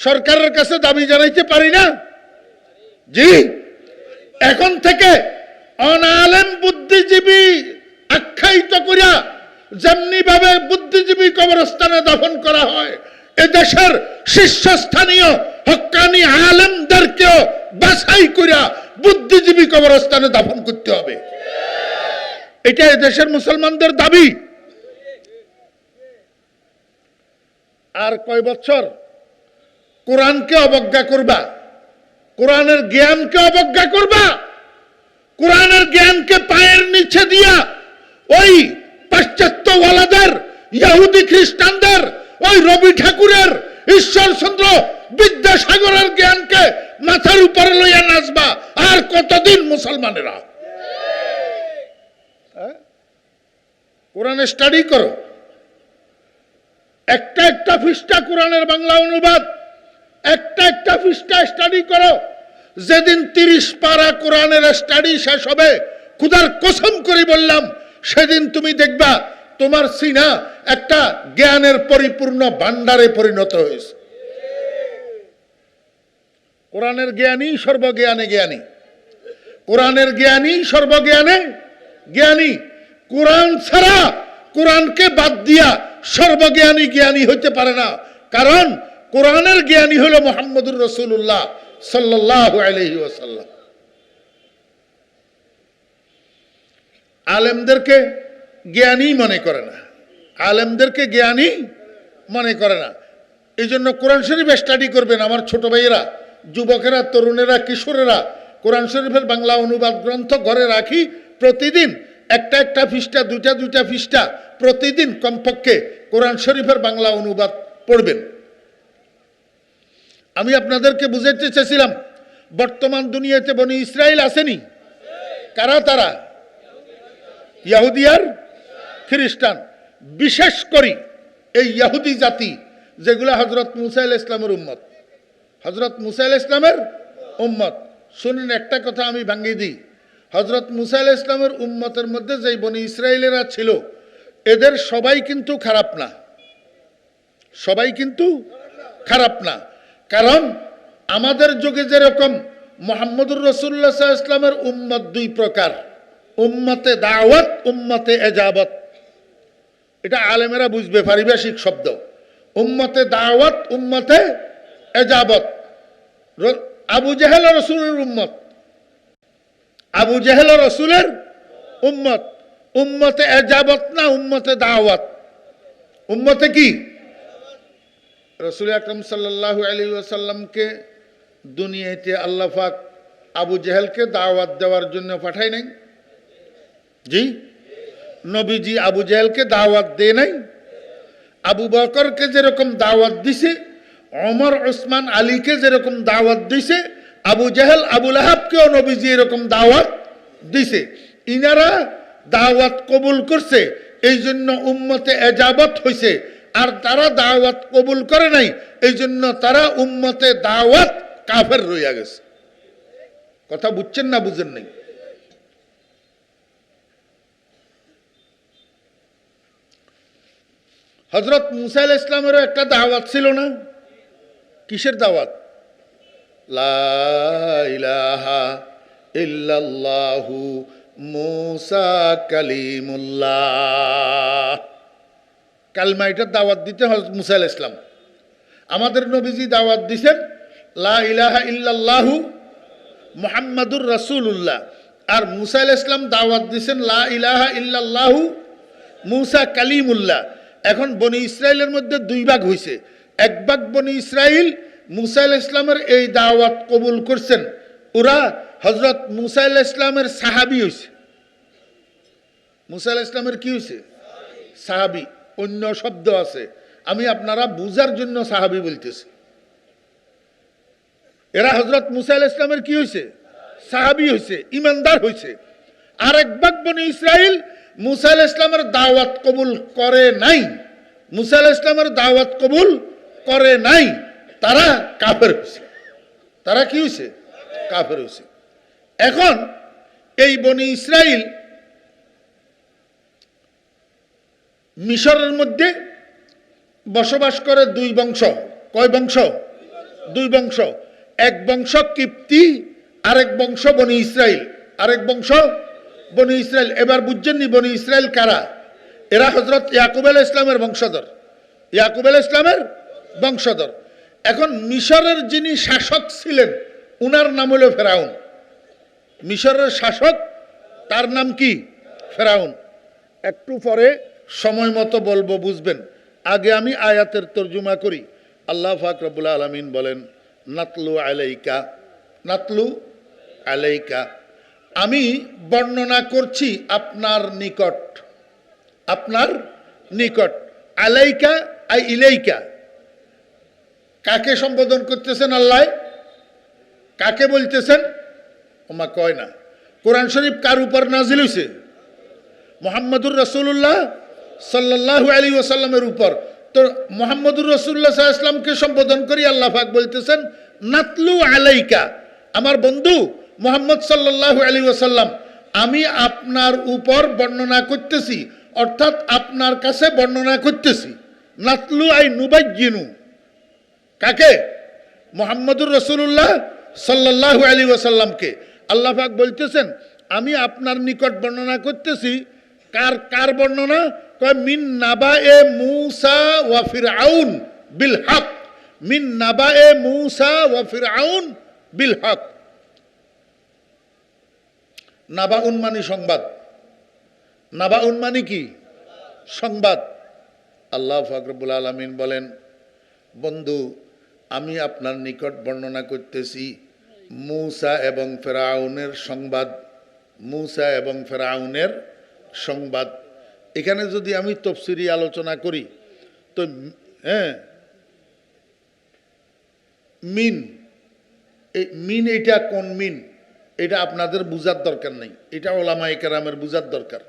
সরকারের কাছে দাবি জানাইতে পারি না? জি, এখন থেকে অনালেম বুদ্ধিজীবী আখ্যায়িত করিয়া যেমনি ভাবে বুদ্ধিজীবী কবরস্থানে দাফন করা হয়, এদেশের শীর্ষস্থানীয় হক্কানি আলেমদেরকেও বাছাই করিয়া বুদ্ধিজীবী কবরস্থানে দাফন করতে হবে। এটা এদেশের মুসলমানদের দাবি। আর কয় বছর কোরআনকে অবজ্ঞা করবা, কোরআনের জ্ঞানকে অবজ্ঞা করবা, কোরআনের জ্ঞানকে পায়ের নিচে দিয়া ওই পাশ্চাত্যওয়ালাদের, ইহুদি খ্রিস্টানদের, ওই রবি ঠাকুরের, ঈশ্বরচন্দ্র বিদ্যাসাগরের জ্ঞানকে মাথার উপরে লইয়া নাচবা। আর কতদিন মুসলমানেরা? কোরআনে স্টাডি করো, একটা একটা পৃষ্ঠা কোরআনের বাংলা অনুবাদ, একটা একটা পৃষ্ঠা স্টাডি করো। যেদিন 30 পারা কোরআনের স্টাডি শেষ হবে, খুদার কসম করে বললাম, সেদিন তুমি দেখবা তোমার সিনা একটা জ্ঞানের পরিপূর্ণ ভান্ডারে পরিণত হয়েছে। কোরআনের জ্ঞানী সর্বজ্ঞানে জ্ঞানী, কোরআনের জ্ঞানী সর্বজ্ঞানে জ্ঞানী। কোরআন ছাড়া, কোরআনকে বাদ দিয়া সর্বজ্ঞানী জ্ঞানী হইতে পারে না। কারণ কোরআনের জ্ঞানী হলো মুহাম্মদুর রাসূলুল্লাহ সাল্লাল্লাহু আলাইহি ওয়াসাল্লাম। আলেমদেরকে জ্ঞানী মনে করে না, আলেমদেরকে জ্ঞানী মনে করে না। এই জন্য কোরআন শরীফ স্টাডি করবেন আমার ছোট ভাইয়েরা, যুবকেরা, তরুণেরা, কিশোরেরা। কোরআন শরীফের বাংলা অনুবাদ গ্রন্থ ঘরে রাখি, প্রতিদিন একটা একটা পৃষ্ঠা, দুইটা দুইটা পৃষ্ঠা প্রতিদিন কমপক্ষে কোরআন শরীফের বাংলা অনুবাদ পড়বেন। আমি আপনাদেরকে বুঝাইতে চেয়েছিলাম, বর্তমান দুনিয়াতে বনি ইসরাইল আসেনি। কারা তারা? ইহুদি আর খ্রিস্টান। বিশেষ করে এই ইহুদি জাতি, যেগুলা হযরত মুসা আলাইহিস ইসলামের উম্মত, হযরত মুসা আলাইহিস ইসলামের উম্মত। শুনুন, একটা কথা আমি ভাঙিয়ে দিই। হযরত মুসা আলাইহিস ইসলামের উম্মতের মধ্যে যেই বনি ইসরাইলেরা ছিল, এদের সবাই কিন্তু খারাপ না, সবাই কিন্তু খারাপ না। কারণ আমাদের যুগে যেরকম মুহাম্মদুর রাসূলুল্লাহ সাল্লাল্লাহু আলাইহি ওয়াসাল্লামের উম্মত দুই প্রকার, উম্মতে দাওয়াত, উম্মতে এজাবত। এটা আলেমেরা বুঝবে, পারিভাষিক শব্দ। উম্মতে দাওয়াত, উম্মতে এজাবত। আবু জেহেল রাসূলের উম্মত, আবু জেহেল রাসূলের উম্মত। উম্মতে এজাবত না উম্মতে দাওয়াত? উম্মতে কি? রাসূল আকরাম সাল্লাল্লাহু আলাইহি ওয়াসাল্লামকে দুনিয়াতে আল্লাহ পাক আবু জেহেলকে দাওয়াত দেওয়ার জন্য পাঠায় নাই? জি, নবীজি আবু জেহেলকে দাওয়াত দেয় নাই? আবু বকরকে যেরকম দাওয়াত দিছে, ওমর, ওসমান, আলীকে যেরকম দাওয়াত দিছে, আবু জেহেল, আবু লাহাবকেও নবীজি এরকম দাওয়াত দিছে। ইনারা দাওয়াত কবুল করছে, এই জন্য উম্মতে এজাবত হইছে। আর তারা দাওয়াত কবুল করে নাই, এই জন্য তারা উম্মতে দাওয়াত কাফের রইয়া গেছে। কথা বুঝছেন না বুঝেন নাই? হযরত মুসা আলাইহিস সালামেরও একটা দাওয়াত ছিল না? কিসের দাওয়াত? লা ইলাহা ইল্লাল্লাহু মুসা কালিমুল্লাহ, কালমা এটার দাওয়াত দিতে হযরত মুসা আলাইহিস সালাম। আমাদের নবীজি দাওয়াত দিছেন লা ইলাহা ইল্লাল্লাহু মুহাম্মাদুর রাসূলুল্লাহ, আর মুসা আলাইহিস সালাম দাওয়াত দিছেন লা ইলাহা ইল্লাল্লাহু মুসা কালিমুল্লাহ। এখন বনি ইসরাইলের মধ্যে দুই ভাগ হইছে। এক ভাগ বনি ইসরাইল মুসা আলাইহিস সালামের এই দাওয়াত কবুল করছেন, ওরা হযরত মুসা আলাইহিস সালামের সাহাবী হইছে। মুসা আলাইহিস সালামের কি হইছে? সাহাবী। অন্য শব্দ আছে, আমি আপনারা বুঝার জন্য সাহাবী বলতেছি। এরা হযরত মুসা আলাইহিস সালামের কি হইছে? সাহাবী হইছে, ইমানদার হইছে। আর এক ভাগ বনি ইসরাইল মুসা আলাইহিস সালামের দাওয়াত কবুল করে নাই, মুসা আলাইহিস সালামের দাওয়াত কবুল করে নাই, তারা কাফের হইছে। তারা কি হইছে? কাফের হইছে। এখন এই বনি ইসরাইল মিশরের মধ্যে বসবাস করে দুই বংশ। কয় বংশ? দুই বংশ। এক বংশ কিপ্তি, আরেক বংশ বনি ইসরাইল। আরেক বংশ বনি ইসরাইল। এবার বুঝছেন নি বনি ইসরাইল কারা? এরা হযরত ইয়াকুব আলাইহিস সালামের বংশধর, ইয়াকুব আলাইহিস সালামের বংশধর। এখন মিশরের যিনি শাসক ছিলেন উনার নাম হলো ফেরাউন। মিশরের শাসক, তার নাম কি? ফেরাউন। একটু পরে সময় মতো বলবো, বুঝবেন। আগে আমি আয়াতের তর্জমা করি। আল্লাহ পাক রব্বুল আলামিন বলেন নাতলু আলাইকা, নাতলু আলাইকা, আমি বর্ণনা করছি আপনার নিকট, আপনার নিকট। আলাইকা আই ইলাইকা, কাকে সম্বোধন করতেছেন আল্লাহ? কাকে বলতেছেন? ওমা কয় না। কোরআন শরীফ কার উপর নাজিল হইছে? মুহাম্মদুর রাসূলুল্লাহ সাল্লাল্লাহু আলাইহি ওয়াসাল্লামের উপর। তো মুহাম্মদুর রাসূলুল্লাহ সাল্লাল্লাহু আলাইহি ওয়াসাল্লামকে সম্বোধন করি আল্লাহ পাক বলতেছেন নাতলু আলাইকা, আমার বন্ধু মুহাম্মদ সাল্লাল্লাহু আলাইহি ওয়াসাল্লাম, আমি আপনার উপর বর্ণনা করতেছি, অর্থাৎ আপনার কাছে বর্ণনা করতেছি। নাতলু আই নুবাজ্জিনু, কাকে? মুহাম্মদুর রাসূলুল্লাহ সাল্লাল্লাহু আলাইহি ওয়াসাল্লামকে। আল্লাহ পাক বলতেছেন আমি আপনার নিকট বর্ণনা করতেছি। কার কার বর্ণনা? কয় মিন নাবায়ে মূসা ওয়া ফিরআউন বিল হক, মিন নাবায়ে মূসা ওয়া ফিরআউন বিল হক। নাবাউন মানে সংবাদ, নাবাউন মানে কি? সংবাদ। আল্লাহ পাক রব্বুল আলামিন বলেন বন্ধু আমি আপনার নিকট বর্ণনা করতেছি মূসা এবং ফেরাউনের সংবাদ, মূসা এবং ফেরাউনের সংবাদ। এখানে যদি আমি তফসিরি আলোচনা করি তো মিন, এই মিন এটা কোন মিন এটা আপনাদের বুঝার দরকার নেই, এটা ওলামায়ে কেরামের বুঝার দরকার।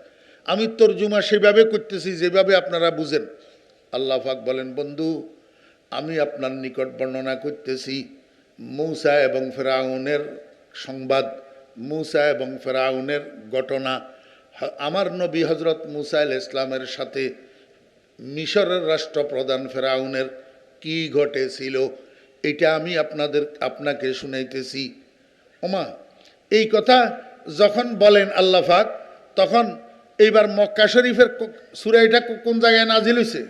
আমি তর্জুমা সেভাবে করতেছি যেভাবে আপনারা বুঝেন। আল্লাহ পাক বলেন বন্ধু আমি আপনার নিকট বর্ণনা করতেছি মূসা এবং ফেরাউনের সংবাদ, মূসা এবং ফেরাউনের ঘটনা। আমার নবী হযরত মূসা আলাইহিস সালামের সাথে মিশরের রাষ্ট্রপ্রধান ফেরাউনের কি ঘটেছিল এটা আমি আপনাকে শুনাইতেছি। ওমা এই কথা যখন বলেন আল্লাহ পাক, তখন এইবার মক্কা শরীফের সূরা এটা কোন জায়গায় নাজিল হইছে?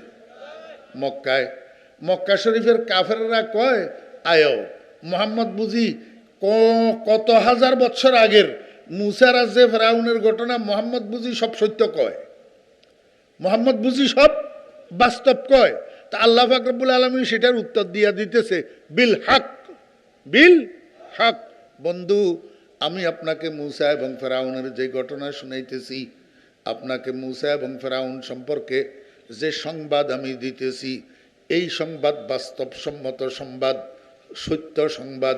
মক্কায়। মক্কা শরীফের কাফেররা কয় আয়ো মুহাম্মদ বুঝি কত হাজার বছর আগের মূসা রাজ্যে ফেরাউনের ঘটনা মুহাম্মদ বুঝি সব সত্য কয়, মুহাম্মদ বুঝি সব বাস্তব কয়। তা আল্লাহ পাক রব্বুল আলামিন সেটার উত্তর দিয়া দিতেছে বিল হক, বিল হক। বন্ধু আমি আপনাকে মূসা এবং ফেরাউনের যে ঘটনা শুনাইতেছি, আপনাকে মূসা এবং ফেরাউন সম্পর্কে যে সংবাদ আমি দিতেছি এই সংবাদ বাস্তবসম্মত সংবাদ, সত্য সংবাদ।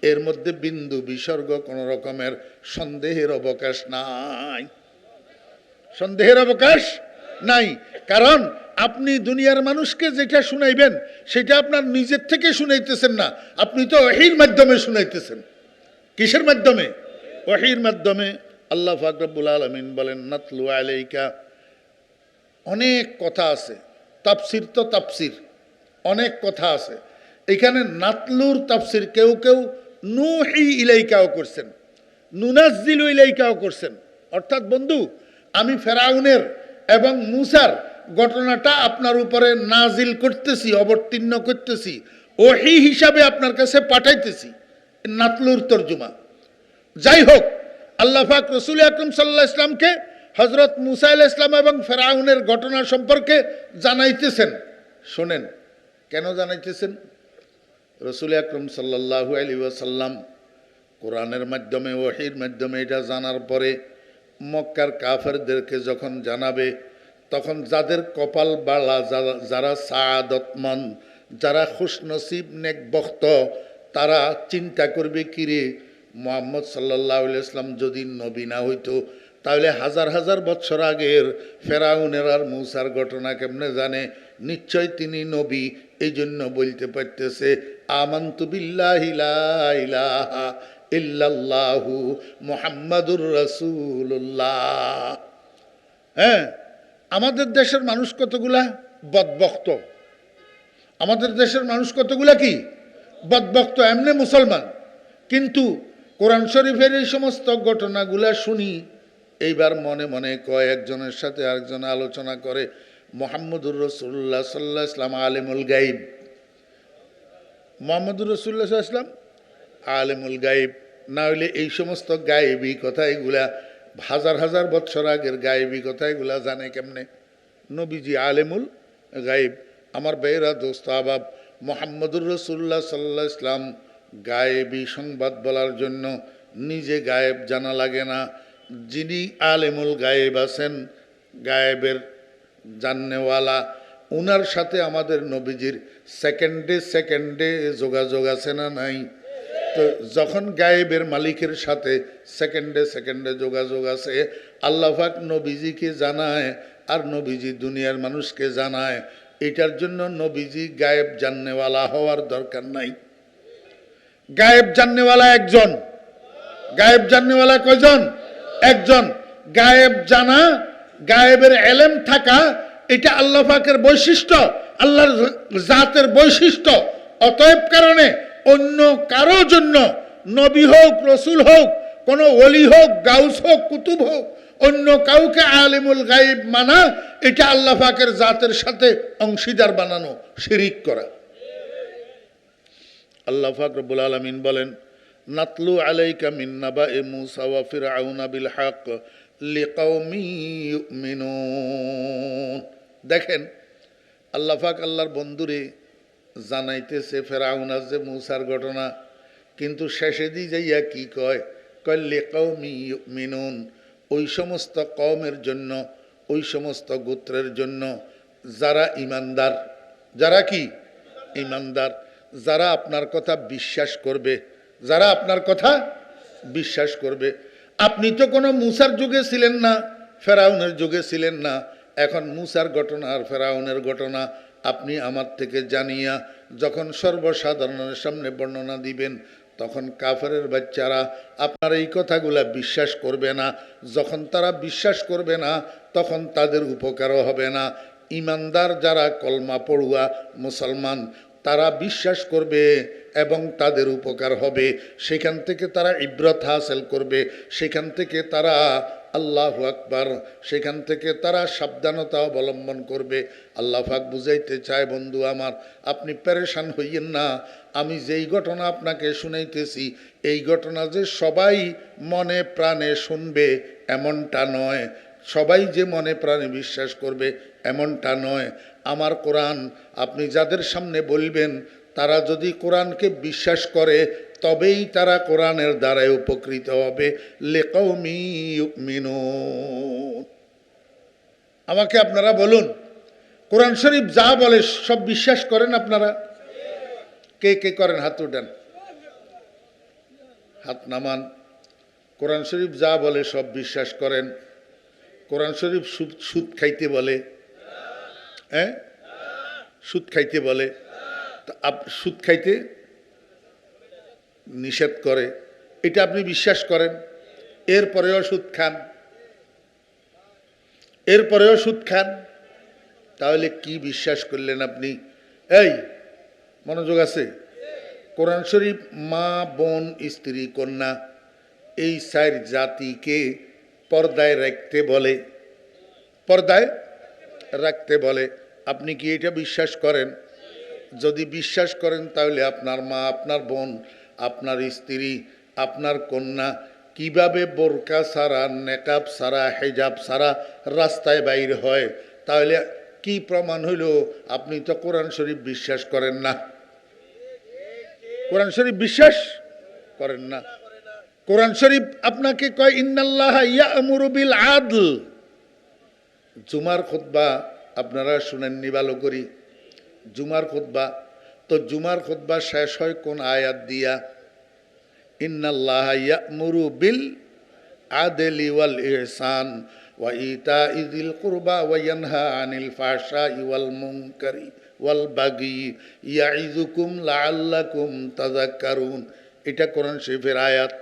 এর মধ্যে বিন্দু বিসর্গ কোন রকমের সন্দেহের অবকাশ নাই, সন্দেহের অবকাশ নাই। কারণ আপনি দুনিয়ার মানুষকে যেটা শুনাইবেন সেটা আপনার নিজের থেকে শুনাইতেছেন না, আপনি তো ওহীর মাধ্যমে শুনাইতেছেন। কিসের মাধ্যমে? ওহীর মাধ্যমে। আল্লাহ পাক রব্বুল আলামিন বলেন নাতলু আলাইকা, অনেক কথা আছে তাফসির তো তাফসির, অনেক কথা আছে। এখানে নাতলুর তাফসির কেউ কেউ নুহি ইলাইকাও করছেন, নুনাজ্জিলু ইলাইকাও করছেন। অর্থাৎ বন্ধু, আমি ফেরাউনের এবং মুসার ঘটনাটা আপনার উপরে নাজিল করতেছি, অবতীর্ণ করতেছি, ওহী হিসাবে আপনার কাছে পাঠাইতেছি। নাতলুর তর্জমা। যাই হোক, আল্লাহ পাক রসুল আকরম সাল্লাল্লাহু আলাইহি ইসলামকে হযরত মুসা আলাইহিস সালাম এবং ফেরাউনের ঘটনা সম্পর্কে জানাইতেছেন। শোনেন কেন জানাইতেছেন। রসুল আকরম সাল্লাল্লাহু আলাইহি ওয়াসাল্লাম কোরআনের মাধ্যমে, ওহীর মাধ্যমে এটা জানার পরে মক্কার কাফেরদেরকে যখন জানাবে, তখন যাদের কপাল বালা, যারা সাআদতমান, যারা খুশনসিব নেকবখত, তারা চিন্তা করবে, কিরে মুহাম্মদ সাল্লাল্লাহু আলাইহি ওয়াসাল্লাম যদি নবী না হইতো, তাহলে হাজার হাজার বছর আগের ফেরাউনের আর মূসার ঘটনা কেমনে জানে? নিশ্চয় তিনি নবী। এই জন্য বলতে পারতেছে আমানতু বিল্লাহি লা ইলাহা ইল্লাল্লাহু মুহাম্মাদুর রাসূলুল্লাহ। হ্যাঁ, আমাদের দেশের মানুষ কতগুলা বদবক্ত, আমাদের দেশের মানুষ কতগুলা কি বদবক্ত, এমনি মুসলমান, কিন্তু কোরআন শরীফের এই সমস্ত ঘটনাগুলা শুনি, এইবার মনে মনে কয়, একজনের সাথে আরেকজন আলোচনা করে, মুহাম্মদুর রাসূলুল্লাহ সাল্লাল্লাহু আলাইহি ওয়াসাল্লাম আলিমুল গায়ব। মুহাম্মদুর রাসূলুল্লাহ সাল্লাল্লাহু আলাইহি ওয়াসাল্লাম আলিমুল গায়ব, না হইলে এই সমস্ত গায়েবী কথা, এগুলা হাজার হাজার বছর আগের গায়েবী কথা, এগুলা জানে কেমনে? নবীজি আলিমুল গায়ব। আমার ভাইয়েরা, দোস্ত আহবাব, মুহাম্মদুর রাসূলুল্লাহ সাল্লাল্লাহু আলাইহি ওয়াসাল্লাম গায়েবী সংবাদ বলার জন্য নিজে গায়েব জানা লাগে না। যিনি আলেমুল গায়েব আছেন, গায়েবের জাননেওয়ালা, উনার সাথে আমাদের নবীজির সেকেন্ডে সেকেন্ডে যোগাযোগ আছে না নাই? তো যখন গায়েবের মালিকের সাথে সেকেন্ডে সেকেন্ডে যোগাযোগ আছে, আল্লাহ পাক নবীজিকে জানায় আর নবীজি দুনিয়ার মানুষকে জানায়। এটার জন্য নবীজি গায়েব জাননেওয়ালা হওয়ার দরকার নাই। গায়েব জাননেওয়ালা একজন। গায়েব জাননেওয়ালা কয়জন? একজন। গায়েব জানা, গায়েবের এলেম থাকা, এটা আল্লাহ পাকের বৈশিষ্ট্য, আল্লাহর জাতের বৈশিষ্ট্য। অতএব কারণে অন্য কারো জন্য, নবী হোক, রসুল হোক, কোন ওলি হোক, গাউস হোক, কুতুব হোক, অন্য কাউকে আলিমুল গায়েব মানা, এটা আল্লাহ পাকের জাতের সাথে অংশীদার বানানো, শিরিক করা। আল্লাহ পাক রব্বুল আলামিন বলেন, নাতলু আলাইকা মিন নাবাই মূসা ওয়া ফিরআউনা বিল হক লিকাওমি ইউমিনুন। দেখেন, আল্লাহ পাক আল্লাহর বন্ধুরে জানাইতেছে ফেরাউনার যে মূসার ঘটনা, কিন্তু শেষে দিয়ে যাইয়া কি কয়? কয় লিকাওমি ইউমিনুন, ওই সমস্ত কওমের জন্য, ওই সমস্ত গোত্রের জন্য যারা ইমানদার। যারা কি ইমানদার, যারা আপনার কথা বিশ্বাস করবে, যারা আপনার কথা বিশ্বাস করবে। আপনি তো কোনো মূসার যুগে ছিলেন না, ফেরাউনের যুগে ছিলেন না। এখন মূসার ঘটনা আর ফেরাউনের ঘটনা আপনি আমার থেকে জানিয়া যখন সর্বসাধারণের সামনে বর্ণনা দিবেন, তখন কাফেরের বাচ্চারা আপনার এই কথাগুলা বিশ্বাস করবে না। যখন তারা বিশ্বাস করবে না, তখন তাদের উপকারও হবে না। ইমানদার যারা কলমা পড়ুয়া মুসলমান, তারা বিশ্বাস করবে এবং তাদের উপকার হবে। সেখান থেকে তারা ইব্রত হাসিল করবে, সেখান থেকে তারা আল্লাহু আকবার, সেখান থেকে তারা সাবধানতা অবলম্বন করবে। আল্লাহ পাক বুঝাইতে চায়, বন্ধু আমার, আপনি পেরেশান হইয়েন না। আমি যেই ঘটনা আপনাকে শুনাইতেছি, এই ঘটনা যে সবাই মনে প্রাণে শুনবে এমনটা নয়, সবাই যে মনে প্রাণে বিশ্বাস করবে এমনটা নয়। আমার কোরআন আপনি যাদের সামনে বলবেন, তারা যদি কোরআনকে বিশ্বাস করে, তবেই তারা কোরআনের দ্বারাই উপকৃত হবে। লিকাওমি ইউমিনুন। আমাকে আপনারা বলুন, কোরআন শরীফ যা বলে সব বিশ্বাস করেন আপনারা? কে কে করেন? হাত উঠান, হাত নামান। কোরআন শরীফ যা বলে সব বিশ্বাস করেন? কোরআন শরীফ সুদ খাইতে বলে? হ্যাঁ, সুদ খাইতে বলে। সুদ খাইতে নিষেধ করে, এটা আপনি বিশ্বাস করেন? এরপরেও সুদ খান, এরপরেও সুদ খান। তাহলে কি বিশ্বাস করলেন আপনি? এই মনোযোগ আছে? কোরআন শরীফ মা, বোন, স্ত্রী, কন্যা এই চার জাতিকে পর্দায় রাখতে বলে, পর্দায় রাখতে বলে। আপনি কি এটা বিশ্বাস করেন? যদি বিশ্বাস করেন তাহলে আপনার মা, আপনার বোন, আপনার স্ত্রী, আপনার কন্যা কিভাবে বোরকা ছাড়া, নেকাব ছাড়া, হেজাব ছাড়া রাস্তায় বাইর হয়, তাহলে কি প্রমাণ হইল আপনি তো কোরআন শরীফ বিশ্বাস করেন না? কোরআন শরীফ বিশ্বাস করেন না। কোরআন শরীফ আপনাকে কয় ইন্নাল্লাহা ইয়া'মুরু বিল আদল। জুমার খুতবা আপনারা শুনেননি ভালো করি, জুমার খুতবা। তো জুমার খুতবা শেষ হয় কোন আয়াত দিয়া? ইন্নাল্লাহা ইয়া'মুরু বিল আদলি ওয়াল ইহসান ওয়া ইতা'i যিল কুরবা ওয়া ইয়ানহা আনিল ফাহশাই ওয়াল মুনকারি ওয়াল বাগি ইয়াইযুকুম লাআল্লাকুম তাযাক্কারুন। এটা কোরআন শরীফের আয়াত।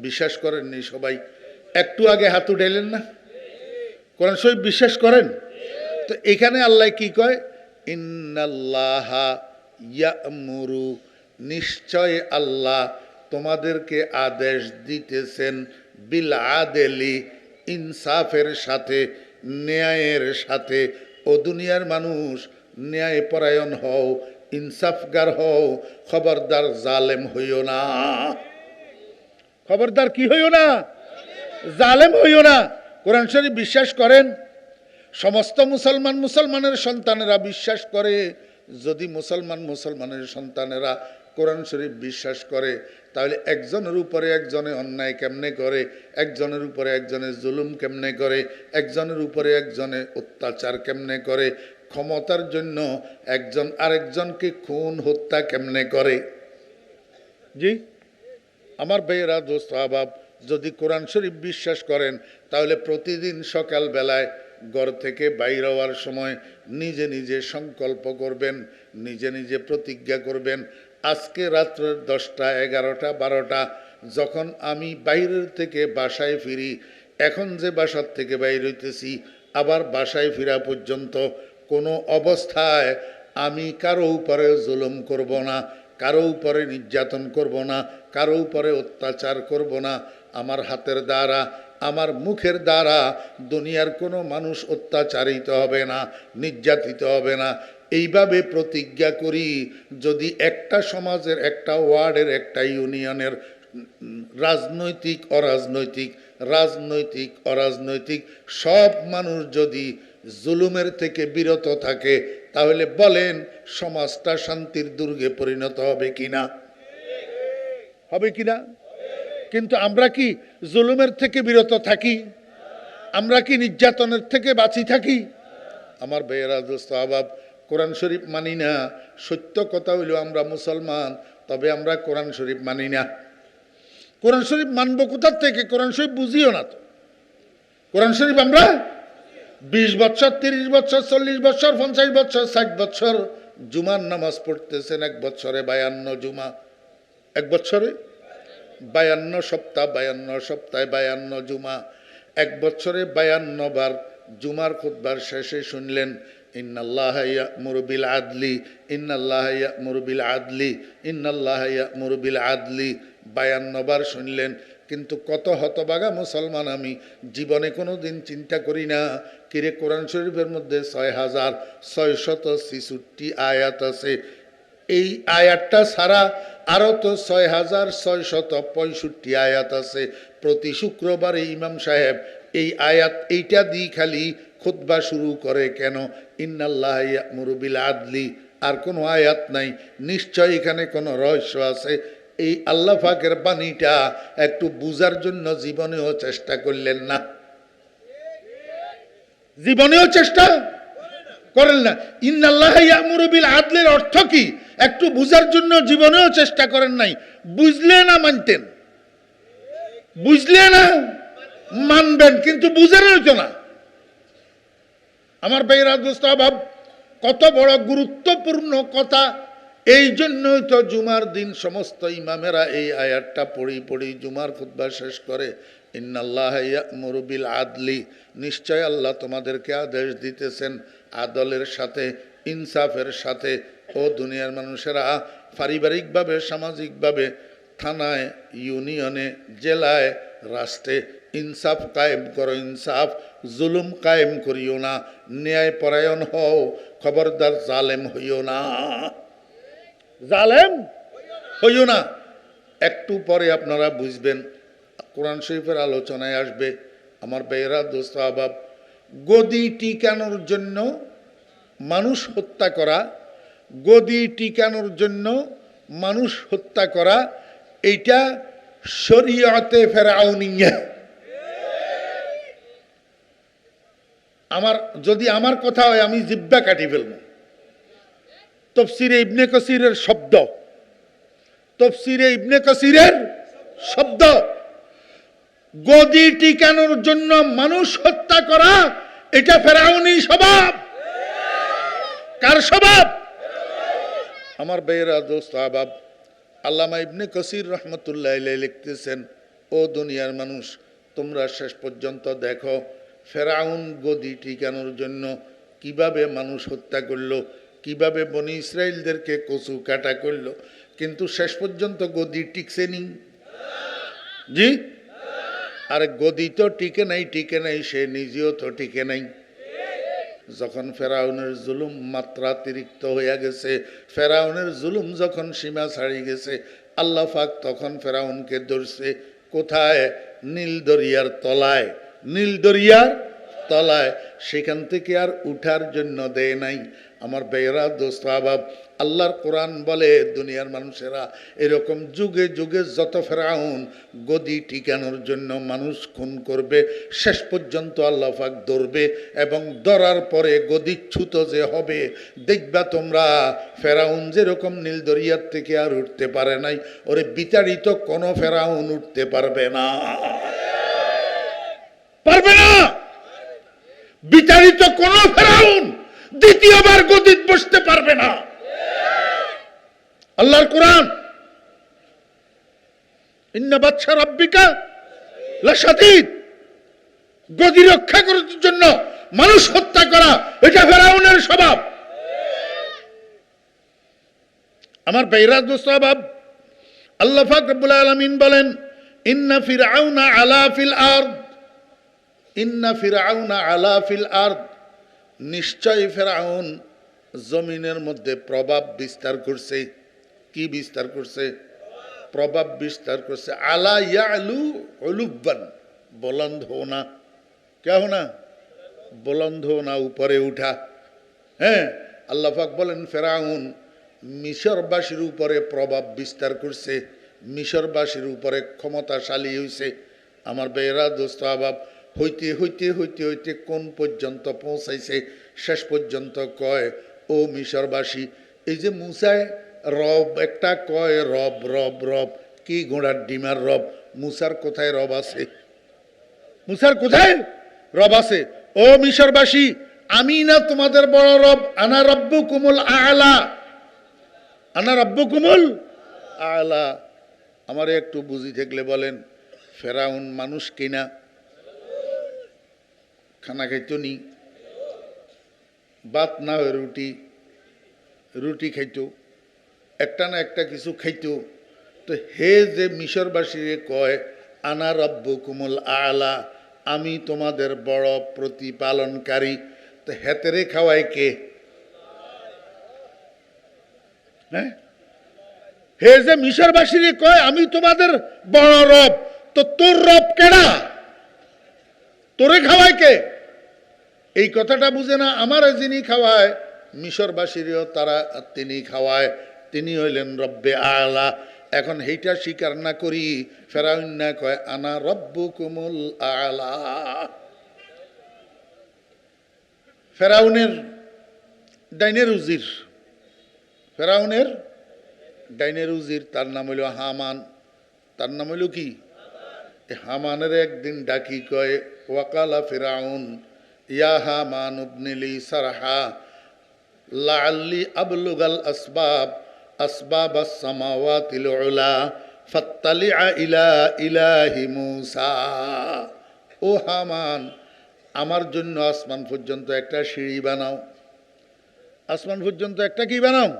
বিশ্বাস করেননি সবাই? একটু আগে হাত উঠাইলেন না? কোরআন শরীফ বিশ্বাস করেন? তো এখানে আল্লাহ কি কয়? ইন্নাল্লাহা ইয়া'মুরু, নিশ্চয় আল্লাহ তোমাদেরকে আদেশ দিতেছেন, বিল আদেলি, ইনসাফের সাথে, ন্যায়ের সাথে। ও দুনিয়ার মানুষ, ন্যায় পরায়ণ হও, ইনসাফগার হও, খবরদার জালেম হইও না। খবরদার কি হইও না? জালেম হইও না। কোরআন শরীফ বিশ্বাস করেন? সমস্ত মুসলমান মুসলমানের সন্তানেরা বিশ্বাস করে। যদি মুসলমানের সন্তানেরা কোরআন শরীফ বিশ্বাস করে, তাহলে একজনের উপরে একজনে অন্যায় কেমনে করে, একজনের উপরে একজনে জুলুম কেমনে করে, একজনের উপরে একজনে অত্যাচার কেমনে করে, ক্ষমতার জন্য একজন আরেকজনকে খুন হত্যা কেমনে করে। জি আমার ভাইয়েরা, দোস্ত আহবাব, যদি কোরআন শরীফ বিশ্বাস করেন তাহলে প্রতিদিন সকাল বেলায় ঘর থেকে বাইর হওয়ার সময় নিজে নিজে সংকল্প করবেন, নিজে নিজে প্রতিজ্ঞা করবেন, আজকে রাত্র 10টা, 11টা, 12টা যখন আমি বাইরের থেকে বাসায় ফিরি, এখন যে বাসার থেকে বাইর হইতেছি আবার বাসায় ফিরা পর্যন্ত কোনো অবস্থায় আমি কারো উপরে জুলুম করব না, কারো উপরে নির্যাতন করব না, কারো উপরে অত্যাচার করব না। আমার হাতের দ্বারা, আমার মুখের দ্বারা দুনিয়ার কোনো মানুষ অত্যাচারিত হবে না, নির্যাতিত হবে না। এইভাবে প্রতিজ্ঞা করি। যদি একটা সমাজের, একটা ওয়ার্ডের, একটা ইউনিয়নের রাজনৈতিক অরাজনৈতিক, রাজনৈতিক অরাজনৈতিক সব মানুষ যদি জুলুমের থেকে বিরত থাকে, তাহলে বলেন সমাজটা শান্তির দুর্গে পরিণত হবে কিনা? হবে কিনা? কিন্তু আমরা কি জুলুমের থেকে বিরত থাকি? আমরা কি নির্যাতনের থেকে বাঁচি থাকি? আমার ভাইয়েরা, দোস্ত আহবাব, কোরআন শরীফ মানি না। সত্য কথা হইল আমরা মুসলমান, তবে আমরা কোরআন শরীফ মানি না। কোরআন শরীফ মানব কোথার থেকে? কোরআন শরীফ বুঝিও না তো। কোরআন শরীফ আমরা 20 বছর, 30 বছর, 40 বছর, 50 বছর, 60 বছর জুমার নামাজ পড়তেছেন। 1 বছরে 52 জুমা, 1 বছরে 52 সপ্তাহ, 52 সপ্তাহে 52 জুমা, 1 বছরে 52 বার জুমার খুতবার শেষে শুনলেন ইন্নাল্লাহা ইয়া'মুরু বিল আদলি, ইন্নাল্লাহা ইয়া'মুরু বিল আদলি, ইন্নাল্লাহা ইয়া'মুরু বিল আদলি 52 বার শুনলেন। কিন্তু কত হতবাগা মুসলমান আমি, জীবনে কোনো দিন চিন্তা করি না কিরে কোরআন শরীফের মধ্যে 6666 আয়াত আছে। এই আয়াতটা ছাড়া আরও তো 6665 আয়াত আছে। প্রতি শুক্রবারে ইমাম সাহেব এই আয়াত এইটা দিয়ে খালি খুতবা শুরু করে কেন? ইন্নাল্লাহা ইয়া'মুরু বিল আদলি, আর কোনো আয়াত নাই। নিশ্চয় এখানে কোনো রহস্য আছে। এই আল্লাহ পাকের বাণীটা একটু বুঝার জন্য জীবনেও চেষ্টা করলেন না, জীবনেও চেষ্টা করেন না। ইন্নাল্লাহা ইয়া'মুরু বিল আদলের অর্থ কি একটু বুঝার জন্য জীবনেও চেষ্টা করেন নাই। বুঝলে না মানতেন, বুঝলে না মানবেন, কিন্তু বুঝেন হইতো না। আমার ভাইরা, দোস্ত আহবাব, কত বড় গুরুত্বপূর্ণ কথা। এই জন্যই তো জুমার দিন সমস্ত ইমামেরা এই আয়াতটা পড়ি জুমার খুতবা শেষ করে। ইন্নাল্লাহা ইয়া'মুরু বিল আদলি, নিশ্চয় আল্লাহ তোমাদেরকে আদেশ দিতেছেন আদলের সাথে, ইনসাফের সাথে। ও দুনিয়ার মানুষেরা, পারিবারিকভাবে, সামাজিকভাবে, থানায়, ইউনিয়নে, জেলায়, রাষ্ট্রে ইনসাফ কায়েম করো। ইনসাফ, জুলুম কায়েম করিও না। ন্যায় পরায়ণ হও, খবরদার জালেম হইও না। জালেম হইও না। একটু পরে আপনারা বুঝবেন, কোরআন শরীফের আলোচনায় আসবে। আমার ভাইয়েরা, দোস্ত আহবাব, গদি টিকানোর জন্য মানুষ হত্যা করা, গদি টিকানোর জন্য মানুষ হত্যা করা, এইটা শরীয়তে ফেরাউনিয়া। যদি আমার কথা হয়, আমি জিব্বা কাটি ফেলব। তাফসীরে ইবনে কাসিরের শব্দ, তাফসীরে ইবনে কাসিরের শব্দ, গদি টিকানোর জন্য মানুষ হত্যা করা, এটা ফেরাউনি স্বভাব। কার স্বভাব? আমার ভাইয়েরা, দোস্ত আহবাব, আল্লামা ইবনে কাসির রহমতুল্লাহ আলাইহি লিখতেছেন, ও দুনিয়ার মানুষ, তোমরা শেষ পর্যন্ত দেখো ফেরাউন গদি টিকানোর জন্য কিভাবে মানুষ হত্যা করলো, কিভাবে বনি ইসরাইলদেরকে কচু কাটা করলো, কিন্তু শেষ পর্যন্ত গদি টিকছে নি। জি, আর গদি তো টিকে নাই, সে নিজেও তো টিকে নাই। যখন ফেরাউনের জুলুম মাত্রাতিরিক্ত হয়ে গেছে, ফেরাউনের জুলুম যখন সীমা ছাড়িয়ে গেছে, আল্লাহ পাক তখন ফেরাউনকে ধরছে কোথায়? নীল দরিয়ার তলায়। নীল দরিয়ার তলায়। সেখান থেকে আর উঠার জন্য দেয় নাই। আমার ভাইয়েরা, দোস্ত আহবাব, আল্লাহর কোরআন বলে, দুনিয়ার মানুষেরা, এরকম যুগে যুগে যত ফেরাউন গদি টিকানোর জন্য মানুষ খুন করবে, শেষ পর্যন্ত আল্লাহ পাক ধরবে, এবং ধরার পরে গদিচ্যুত যে হবে, দেখবা তোমরা ফেরাউন যেরকম নীল দরিয়ার থেকে আর উঠতে পারে নাই, ওরে বিতাড়িত কোনো ফেরাউন উঠতে পারবে না। পারবে না। বিতাড়িত কোন ফেরাউন দ্বিতীয়বার গদিত বসতে পারবে না। আল্লাহর কোরআন, ইন্না বাতশা রাব্বিকা লাশাদীদ, গদি রক্ষা করার জন্য মানুষ হত্যা করা, এটা ফেরাউনের স্বভাব। আমার ভাইরা, দোস্ত আহবাব, আল্লাহ পাক রব্বুল আলামিন বলেন, ইন্না ফিরআউনা আলা ফিল আরদ, ইন্না ফিরআউনা আলা ফিল আরদ, নিশ্চয় ফেরাউন জমিনের মধ্যে প্রভাব বিস্তার করছে। কি বিস্তার করছে? প্রভাব বিস্তার করছে। আলা ইয়ালু উলুব্বান, বুলন্দ হোনা। কে হোনা? বুলন্দ হোনা, উপরে উঠা। হ্যাঁ, আল্লাহ পাক বলেন ফেরাউন মিশরবাসীর উপরে প্রভাব বিস্তার করছে, মিশরবাসীর উপরে ক্ষমতাশালী হয়েছে। আমার ভাইয়েরা, দোস্ত আহবাব, হইতে হইতে হইতে হইতে কোন পর্যন্ত পৌঁছাইছে? শেষ পর্যন্ত কয়, ও মিশরবাসী, এই যে মুসায় রব একটা কয়, রব রব রব, কি ঘোড়ার ডিমার রব? মুসার কোথায় রব আছে? মুসার কোথায় রব আছে? ও মিশরবাসী, আমি না তোমাদের বড় রব? আনা রাব্বুকুমুল আ'লা, আনা রাব্বুকুমুল আ'লা। আমারে একটু বুঝি থাকলে বলেন, ফেরাউন মানুষ কিনা? খানা খাইতো নি? ভাত না হয় রুটি, রুটি খাইতো, একটা না একটা কিছু খাইতো। তো হে যে মিশরবাসীরে কয় আনা রাব্বুকুমুল আ'লা, আমি তোমাদের বড় প্রতিপালনকারী, তো হেতেরে খাওয়ায় কে? হ্যাঁ, হে যে মিশরবাসীরে কয় আমি তোমাদের বড় রব, তো তোর রব কেডা? তোরে খাওয়ায় কে? এই কথাটা বুঝে না। আমার যিনি খাওয়ায় মিশরবাসীরও তারা তিনি খাওয়ায়, তিনি হইলেন রব্বে আ'লা। এখন এইটা স্বীকার না করি ফেরাউন না কয় আনা রাব্বুকুমুল আ'লা। ফেরাউনের ডাইনের উজির, ফেরাউনের ডাইনের উজির, তার নাম হইল হামান। তার নাম হইল কি? হামানের একদিন ডাকি কয়, ওয়াকালা ফিরাউন ইয়া হামান ইবনিলি সারহা লাআল্লি আবলুগাল আসবাব আসবাবাস সামাওয়াতিল উলা ফাত্তালিআ ইলা ইলাহি মূসা। ও হামান, আমার জন্য আসমান পর্যন্ত একটা সিঁড়ি বানাও। আসমান পর্যন্ত একটা কি বানাও,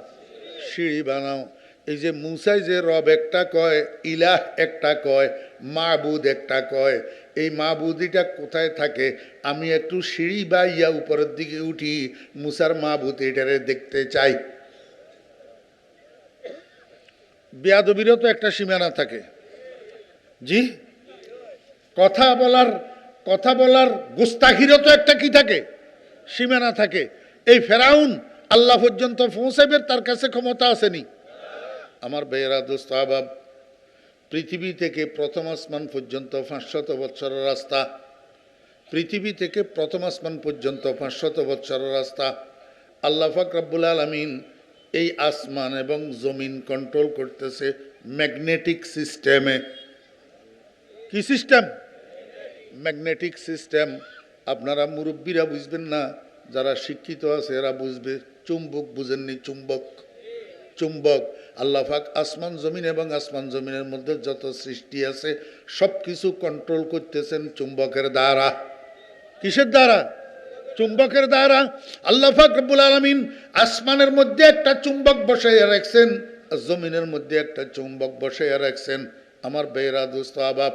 সিঁড়ি বানাও। এই যে মুসাই যে রব একটা কয়, ইলাহ একটা কয়, মাবুদ একটা কয়, এই মাবুদিটা কোথায় থাকে? আমি একটু সিঁড়ি বাইয়া উপরের দিকে উঠি, মুসার মাবুদ এটারে দেখতে চাই। বেয়াদবিরও তো একটা সীমানা থাকে। জি, কথা বলার গুস্তাখিরও তো একটা কি থাকে, সীমানা থাকে। এই ফেরাউন আল্লাহ পর্যন্ত পৌঁছাবে, তার কাছে ক্ষমতা আসেনি। আমার বেয়েরা দোস্ত আহবাব, পৃথিবী থেকে প্রথম আসমান পর্যন্ত 500 বৎসরের রাস্তা। পৃথিবী থেকে প্রথম আসমান পর্যন্ত 500 বৎসরের রাস্তা। আল্লাহ পাক রব্বুল আলামিন এই আসমান এবং জমিন কন্ট্রোল করতেছে ম্যাগনেটিক সিস্টেমে। কি সিস্টেম? Magnetic system. আপনারা মুরব্বীরা বুঝবেন না, যারা শিক্ষিত আছে এরা বুঝবে। চুম্বক বুঝেননি? চুম্বক। আল্লাহ পাক আসমান জমিন এবং আসমান জমিনের মধ্যে যত সৃষ্টি আছে সব কিছু কন্ট্রোল করতেছেন চুম্বকের দ্বারা। কিসের দ্বারা? চুম্বকের দ্বারা। আল্লাহ পাক রব্বুল আলামিন আসমানের মধ্যে একটা চুম্বক বসাইয়া রাখছেন, জমিনের মধ্যে একটা চুম্বক বসাইয়া রাখছেন। আমার বেয়েরা দোস্ত আহবাব,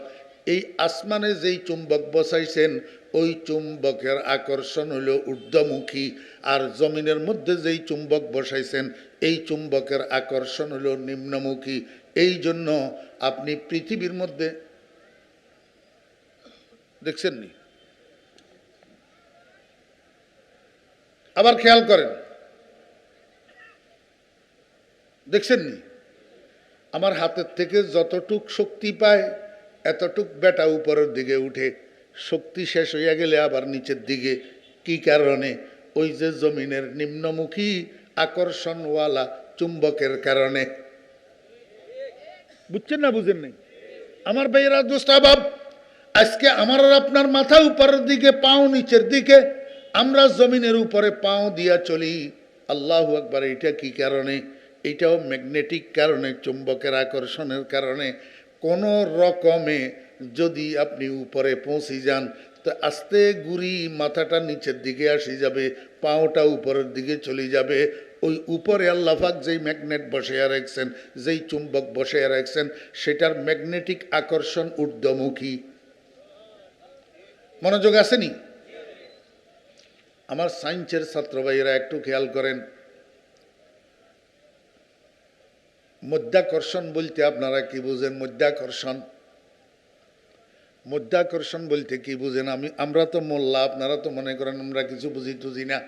এই আসমানে যেই চুম্বক বসাইছেন ওই চুম্বকের আকর্ষণ হলো ঊর্ধ্বমুখী, আর জমিনের মধ্যে যেই চুম্বক বসাইছেন এই চুম্বকের আকর্ষণ হলো নিম্নমুখী। এই জন্য আপনি পৃথিবীর মধ্যে দেখছেন নি? আবার খেয়াল করেন, দেখছেন নি? আমার হাতের থেকে যতটুক শক্তি পায় এতটুক বেটা উপরের দিকে উঠে, শক্তি শেষ হইয়া গেলে আবার নিচের দিকে। কি কারণে? ওই যে জমিনের নিম্নমুখী আকর্ষণওয়ালা চুম্বকের কারণে। বুঝছেন না বুঝেন নাই? আমার ভাইয়েরা দোস্ত আহবাব, আজকে আমার আর আপনার মাথা উপরের দিকে, পাও নিচের দিকে, আমরা জমিনের উপরে পাও দিয়া চলি। আল্লাহু আকবার। এটা কি কারণে? এটাও ম্যাগনেটিক কারণে, চুম্বকের আকর্ষণের কারণে। কোন রকমে যদি আপনি উপরে পৌঁছে যান তো আস্তে গুড়ি মাথাটা নিচের দিকে আসি যাবে, পাওটা উপরের দিকে চলে যাবে। ওই উপরে আল্লাহ পাক যেই ম্যাগনেট বসাইয়া রাখছেন, যেই চুম্বক বসাইয়া রাখছেন, সেটার ম্যাগনেটিক আকর্ষণ ঊর্ধ্বমুখী। মনোযোগ আসেনি? আমার সায়েন্সের ছাত্র ভাইয়েরা একটু খেয়াল করেন, মধ্যাকর্ষণ বলতে আপনারা কি বুঝেন? মধ্যাকর্ষণ বলতে কি বুঝেন? আমরা তো মোল্লা, আপনারা তো মনে করেন আমরা কিছু বুঝি না।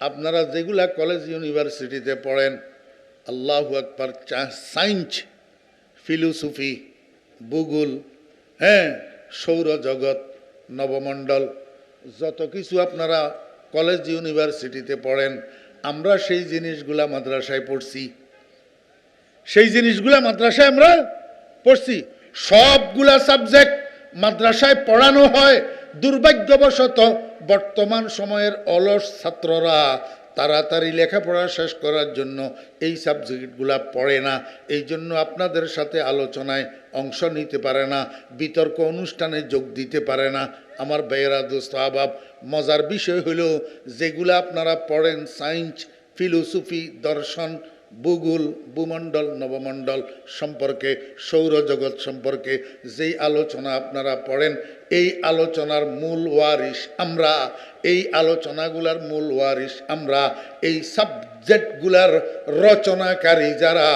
আপনারা যেগুলা কলেজ ইউনিভার্সিটিতে পড়েন, আল্লাহু আকবার, সায়েন্স, ফিলোসফি, ভূগোল, সৌরজগৎ, নবমণ্ডল, যত কিছু আপনারা কলেজ ইউনিভার্সিটিতে পড়েন, আমরা সেই জিনিসগুলা মাদ্রাসায় পড়ছি। আমরা পড়ছি। সবগুলা সাবজেক্ট মাদ্রাসায় পড়ানো হয়। দুর্ভাগ্যবশত বর্তমান সময়ের অলস ছাত্ররা তাড়াতাড়ি লেখাপড়া শেষ করার জন্য এই সাবজেক্টগুলা পড়ে না। এই জন্য আপনাদের সাথে আলোচনায় অংশ নিতে পারে না, বিতর্ক অনুষ্ঠানে যোগ দিতে পারে না। আমার ভাইয়েরা দোস্ত আহবাব, মজার বিষয় হলো যেগুলা আপনারা পড়েন সায়েন্স, ফিলোসফি, দর্শন, ভূগোল, ভূমণ্ডল, নবমণ্ডল সম্পর্কে, সৌরজগৎ সম্পর্কে যেই আলোচনা আপনারা পড়েন, এই আলোচনার মূল ওয়ারিশ আমরা। এই আলোচনাগুলার মূল ওয়ারিশ আমরা। এই সাবজেক্টগুলার রচনাকারী যারা,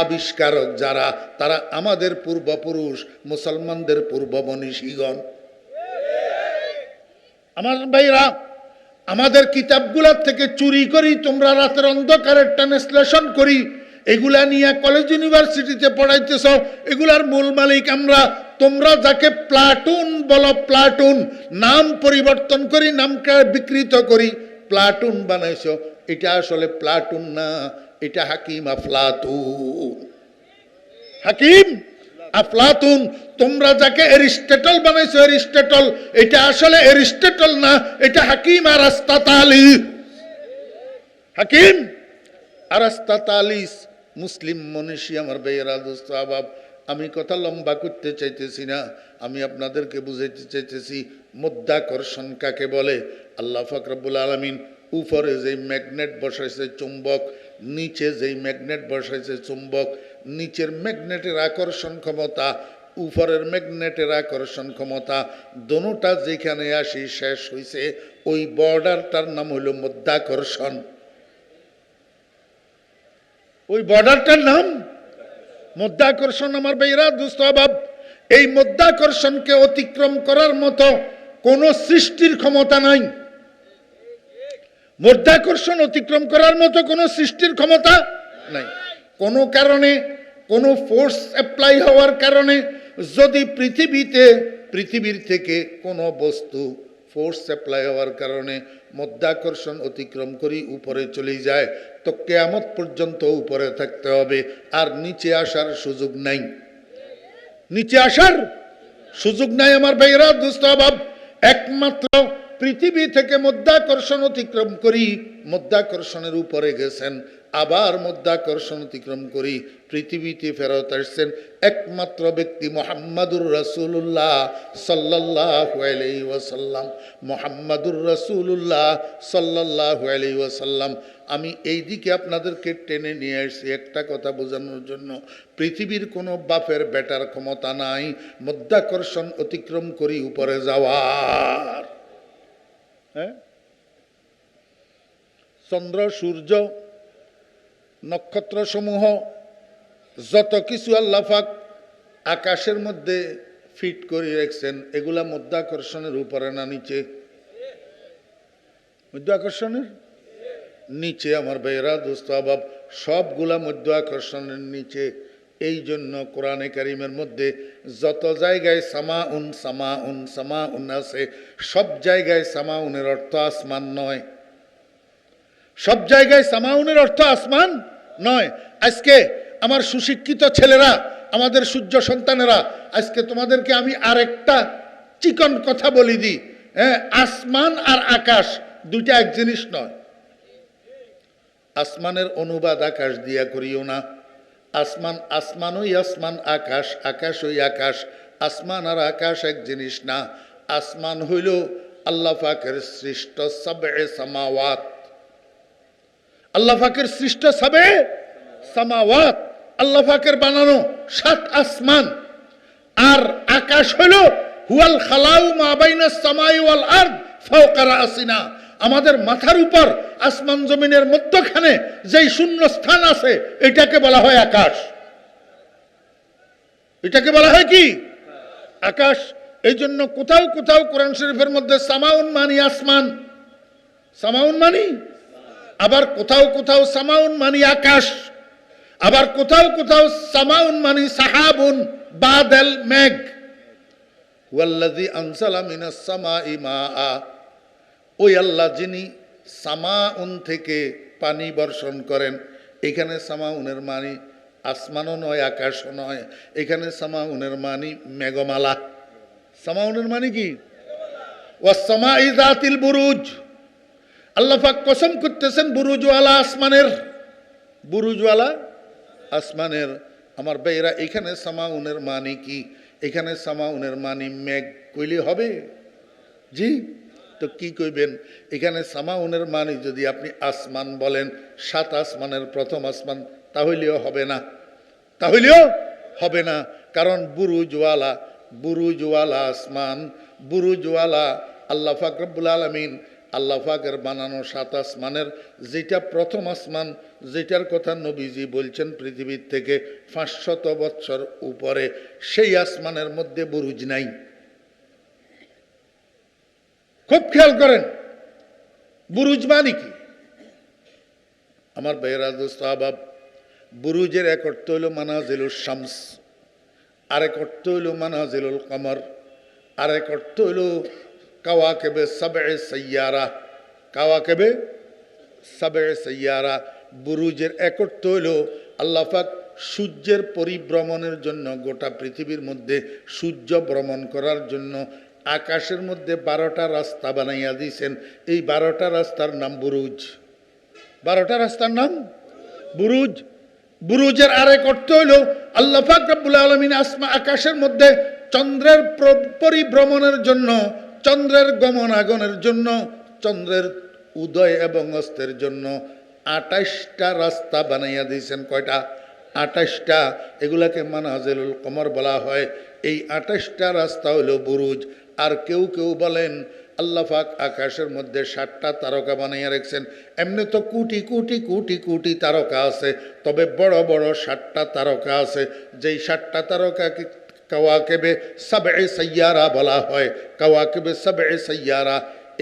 আবিষ্কারক যারা, তারা আমাদের পূর্বপুরুষ, মুসলমানদের পূর্বমনীষীগণ। আমার ভাইরা, আমাদের কিতাবগুলার থেকে চুরি করি, তোমরা রাতের অন্ধকারের ট্রান্সলেশন করি, এগুলা নিয়ে কলেজ ইউনিভার্সিটিতে পড়াইতেছ, এগুলার মূল মালিক আমরা। তোমরা যাকে প্লাটুন বলো, প্লাটুন, নাম পরিবর্তন করি, নামকে বিকৃত করি, প্লাটুন বানাইছো, এটা আসলে প্লাটুন না, এটা হাকিম আফলাতুন। হাকিম আফলাতুন। তোমরা যাকে এরিস্টটল বানাইছো, এরিস্টটল, এটা আসলে এরিস্টটল না, এটা হাকিম আরাস্তাতালিস। হাকিম আরাস্তাতালিস মুসলিম মনীষী। আমার ভাইয়েরা দোস্ত আহবাব, আমি কথা লম্বা করতে চাইতেছি না, আমি আপনাদেরকে বুঝাইতে চাইতেছি মধ্যাকর্ষণ কাকে বলে। আল্লাহ পাক রব্বুল আলামিন উপরে যেই ম্যাগনেট বসাইছে চুম্বক, নিচে যেই ম্যাগনেট বসাইছে চুম্বক, নিচের ম্যাগনেটের আকর্ষণ ক্ষমতা, উপরের ম্যাগনেটের আকর্ষণ ক্ষমতা, দোনোটা যেখানে আসি শেষ হইছে, ওই বর্ডারটার নাম হইল মধ্যাকর্ষণ। ওই বর্ডারটার নাম মধ্যাকর্ষণ। আমার ভাইরা দুস্থ অভাব, এই মধ্যাকর্ষণকে অতিক্রম করার মতো কোন সৃষ্টির ক্ষমতা নাই। মধ্যাকর্ষণ অতিক্রম করার মতো কোন সৃষ্টির ক্ষমতা নাই। কোন কারণে, কোন ফোর্স অ্যাপ্লাই হওয়ার কারণে যদি পৃথিবীর থেকে কোনো বস্তু ফোর্স অ্যাপ্লাই হওয়ার কারণে মধ্যাকর্ষণ অতিক্রম করি উপরে চলে যায়, তো কিয়ামত পর্যন্ত উপরে থাকতে হবে, আর নিচে আসার সুযোগ নাই। নিচে আসার সুযোগ নাই আমার ভাইয়েরা দুস্থ অভাব। একমাত্র পৃথিবী থেকে মধ্যাকর্ষণ অতিক্রম করি, মধ্যাকর্ষণের উপরে গেছেন, আবার মধ্যাকর্ষণ অতিক্রম করি পৃথিবীতে ফেরত আসছেন একমাত্র ব্যক্তি মুহাম্মাদুর রাসূলুল্লাহ সাল্লাল্লাহু আলাইহি ওয়াসাল্লাম। মুহাম্মাদুর রাসূলুল্লাহ সাল্লাল্লাহু আলাইহি ওয়াসাল্লাম। আমি এই দিকে আপনাদেরকে টেনে নিয়ে আসছি একটা কথা বোঝানোর জন্য, পৃথিবীর কোনো বাপের বেটার ক্ষমতা নাই মধ্যাকর্ষণ অতিক্রম করি উপরে যাওয়ার। হ্যাঁ, চন্দ্র, সূর্য, নক্ষত্র সমূহ, যত কিছু আল্লাহ পাক আকাশের মধ্যে ফিট করে রাখছেন, এগুলা মধ্যাকর্ষণের উপরে না নিচে? মধ্যাকর্ষণের নিচে আমার ভাইয়েরা দোস্ত অভাব, সবগুলা মধ্যাকর্ষণের নিচে। এই জন্য কোরআনে কারিমের মধ্যে যত জায়গায় সামাউন সামাউন সামাউন আছে, সব জায়গায় সামাউনের অর্থ আসমান নয়। সব জায়গায় সামাউনের অর্থ আসমান নয়। আজকে আমার সুশিক্ষিত ছেলেরা, আমাদের সূর্য সন্তানেরা, আজকে তোমাদেরকে আমি আরেকটা চিকন কথা বলি দিই, হ্যাঁ, আসমান আর আকাশ দুইটা এক জিনিস নয়। আসমানের অনুবাদ আকাশ দিয়া করিও না। আসমান আসমান ওই আসমান, আকাশ আকাশ ওই আকাশ। আসমান আর আকাশ এক জিনিস না। আসমান হইল আল্লাহ পাকের সৃষ্ট সাবএ সামাওয়াত, আল্লাহ পাকের সৃষ্ট সাবে সামাওয়াত, আল্লাহ পাকের বানানো 7 আসমান। আর আকাশ হইল হুয়াল খালাউ মা বাইনাস সামাই ওয়াল আরদ ফাওকা রাসিনা, আমাদের মাথার উপর আসমান জমিনের মধ্যখানে যেই শূন্য স্থান আছে এটাকে বলা হয় আকাশ। এটাকে বলা হয় কি? আকাশ। এই জন্য কোথাও কোথাও কোরআন শরীফের মধ্যে সামাউন মানি আসমান, সামাউন মানি, আবার কোথাও কোথাও সামাউন মানি আকাশ, আবার কোথাও কোথাও সামাউন মানি সাহাবুন বাদল মেঘ। ওয়াল্লাযী আনজালা মিনাস সামাই মাআ, ওই আল্লাহ যিনি সামাউন থেকে পানি বর্ষণ করেন। এখানে সামাউনের মানি আসমানও নয় আকাশও নয়, এখানে সামাউনের মানি মেঘমালা। সামাউনের মানি কি? ওয়াস সামাই যাতিল বুরুজ, আল্লাহ পাক কসম করতেছেন বুরুজওয়ালা আসমানের, বুরুজওয়ালা আসমানের। আমার ভাইরা, এখানে সামাউনের মানি কি? এখানে সামাউনের মানি মেঘ কইলে হবে? জি, তো কি কইবেন? এখানে সামাউনের মানি যদি আপনি আসমান বলেন, 7 আসমানের প্রথম আসমান, তাহলেও হবে না, তাহলেও হবে না। কারণ বুরুজওয়ালা, বুরুজওয়ালা আসমান, বুরুজওয়ালা আল্লাহ পাক রব্বুল আলামিন, আল্লাহ পাকের বানানো 7 আসমানের যেটা প্রথম আসমান, যেটার কথা নবীজি বলছেন পৃথিবীর থেকে 500 বৎসর উপরে, সেই আসমানের মধ্যে বুরুজ নাই। খুব খেয়াল করেন, বুরুজ মানে কি? আমার ভাইয়েরা দোস্ত আহবাব, বুরুজের এক অর্থ হইল মানাজিলুস শামস, আরেক অর্থ হইল মানাজিলুল কমর, আরেক অর্থ হইল কাওয়াকিবে সাবএ সাইয়ারা, কাওয়াকিবে সাবএ সাইয়ারা। বুরুজের এক অর্থ হইল আল্লাহ পাক সূর্যের পরিভ্রমণের জন্য, গোটা পৃথিবীর মধ্যে সূর্য ভ্রমণ করার জন্য আকাশের মধ্যে 12টা রাস্তা বানাইয়া দিয়েছেন। এই 12টা রাস্তার নাম বুরুজ, 12টা রাস্তার নাম বুরুজ। বুরুজের আরেক অর্থ হইল আল্লাহ পাক রব্বুল আলামিন আকাশের মধ্যে চন্দ্রের পরিভ্রমণের জন্য, চন্দ্রের গমনাগমনের জন্য, চন্দ্রের উদয় এবং অস্তের জন্য 28টা রাস্তা বানাইয়া দিয়েছেন। কয়টা? 28টা। এগুলাকে মানাজিলুল কমর বলা হয়। এই 28টা রাস্তা হলো বুরুজ। আর কেউ কেউ বলেন আল্লাহ পাক আকাশের মধ্যে 7টা তারকা বানাইয়া রেখেছেন। এমনি তো কোটি কোটি কোটি কোটি তারকা আছে, তবে বড় বড় 7টা তারকা আছে। যেই 7টা তারকাকে কাওয়াকিবে সাবএ সাইয়ারা বলা হয়। কাওয়াকিবে সাবএ সাইয়ারা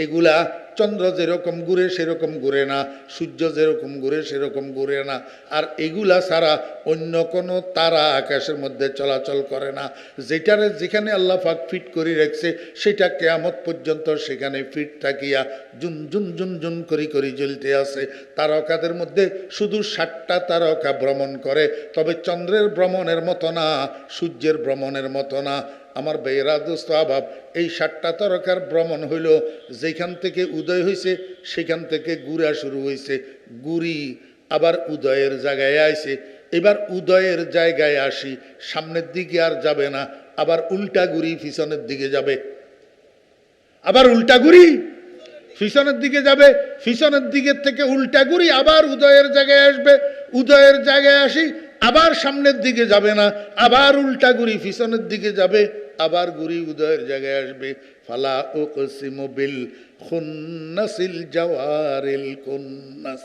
এগুলা চন্দ্র যেরকম ঘুরে সেরকম ঘুরে না, সূর্য যেরকম ঘুরে সেরকম ঘুরে না। আর এগুলা ছাড়া অন্য কোনো তারা আকাশের মধ্যে চলাচল করে না। যেটারে যেখানে আল্লাহ পাক ফিট করে রাখছে সেটা কিয়ামত পর্যন্ত সেখানে ফিট থাকিয়া জুন জুন জুন জুন করি করি জ্বলতে আছে। তারকাদের মধ্যে শুধু 7টা তারকা ভ্রমণ করে, তবে চন্দ্রের ভ্রমণের মতো না, সূর্যের ভ্রমণের মতো না। আমার বেয়েরা দোস্ত আবাব, এই 7টা তারকার ভ্রমণ হইল যেখান থেকে উদয় হয়েছে সেখান থেকে ঘুরা শুরু হয়েছে, ঘুরি আবার উদয়ের জায়গায় আইছে। এবার উদয়ের জায়গায় আসি, সামনের দিকে আর যাবে না, আবার উল্টা ঘুরি পিছনের দিকে যাবে, আবার উল্টা ঘুরি পিছনের দিকে যাবে, পিছনের দিকের থেকে উল্টা ঘুরি আবার উদয়ের জায়গায় আসবে, উদয়ের জায়গায় আসি আবার সামনের দিকে যাবে না, আবার উল্টা ঘুরি পিছনের দিকে যাবে, আবার ঘুরি উদয়ের জায়গায় আসবে। ফালা উকসিমু বিল খুন্নাসিল জাওয়ারিল কুন্নাস।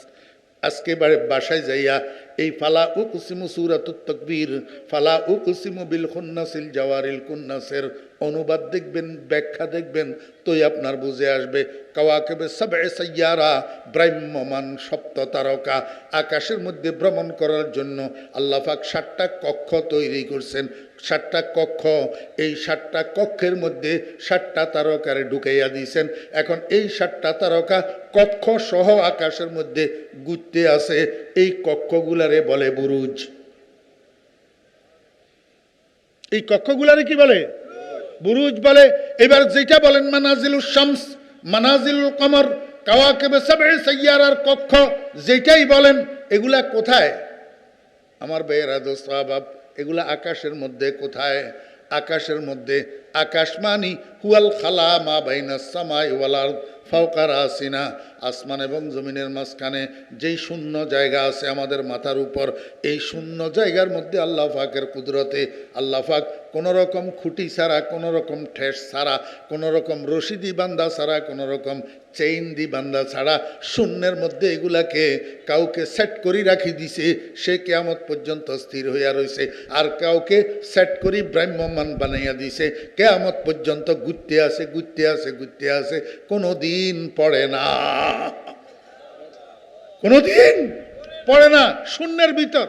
আজকে বাসায় যাইয়া এই ফালা উকসিমু সূরাতুত তাকবীর, ফালা উকসিমু বিল খুন্নাসিল জাওয়ারিল কুন্নাসের অনুবাদ দেখবেন, ব্যাখ্যা দেখবেন, তোই আপনার বুঝে আসবে। কাওয়াকিবে সাবএ সাইয়ারা, ব্রাহ্মমান সপ্ত তারকা। আকাশের মধ্যে ভ্রমণ করার জন্য আল্লাহ পাক 7টা কক্ষ তৈরি করছেন। 7টা কক্ষ, এই 7টা কক্ষের মধ্যে 7টা তারকারে ঢুকাইয়া দিয়েছেন। এখন এই 7টা তারকা কক্ষ সহ আকাশের মধ্যে ঘুরতে আছে। এই কক্ষগুলারে বলে বুরুজ। এই কক্ষগুলারে কি বলে? বুরুজ বলে। এবার যেটা বলেন মানাজিলুশ শামস, মানাজিলুল কমর, কাওয়াকিবে সাবএ সাইয়ারার কক্ষ, যেটাই বলেন এগুলা কোথায়? আমার বেয়েরা দোস্ত আহবাব, এগুলা আকাশের মধ্যে। কোথায়? আকাশের মধ্যে। আকাশ মানি হুয়াল খালা মা বাইনাস সামাই ওয়াল আরদ ফাওকা রাসিনা। আসমান এবং জমিনের মাঝখানে যেই শূন্য জায়গা আছে আমাদের মাথার উপর, এই শূন্য জায়গার মধ্যে আল্লাহ পাকের কুদরতে আল্লাহ পাক কোনো রকম খুঁটি ছাড়া, কোনো রকম ঠেস ছাড়া, কোনো রকম রশিদি বান্ধা ছাড়া, কোনো রকম চেইন দি বান্ধা ছাড়া শূন্যের মধ্যে এগুলাকে কাউকে সেট করি রাখি দিছে। সে কিয়ামত পর্যন্ত স্থির হইয়া রয়েছে। আর কাউকে সেট করি ব্রাহ্মমান বানাইয়া দিছে, কিয়ামত পর্যন্ত ঘুরতে আসে ঘুরতে আসে ঘুরতে আসে, কোনো দিন পড়ে না, কোনো দিন পড়ে না শূন্যের ভিতর।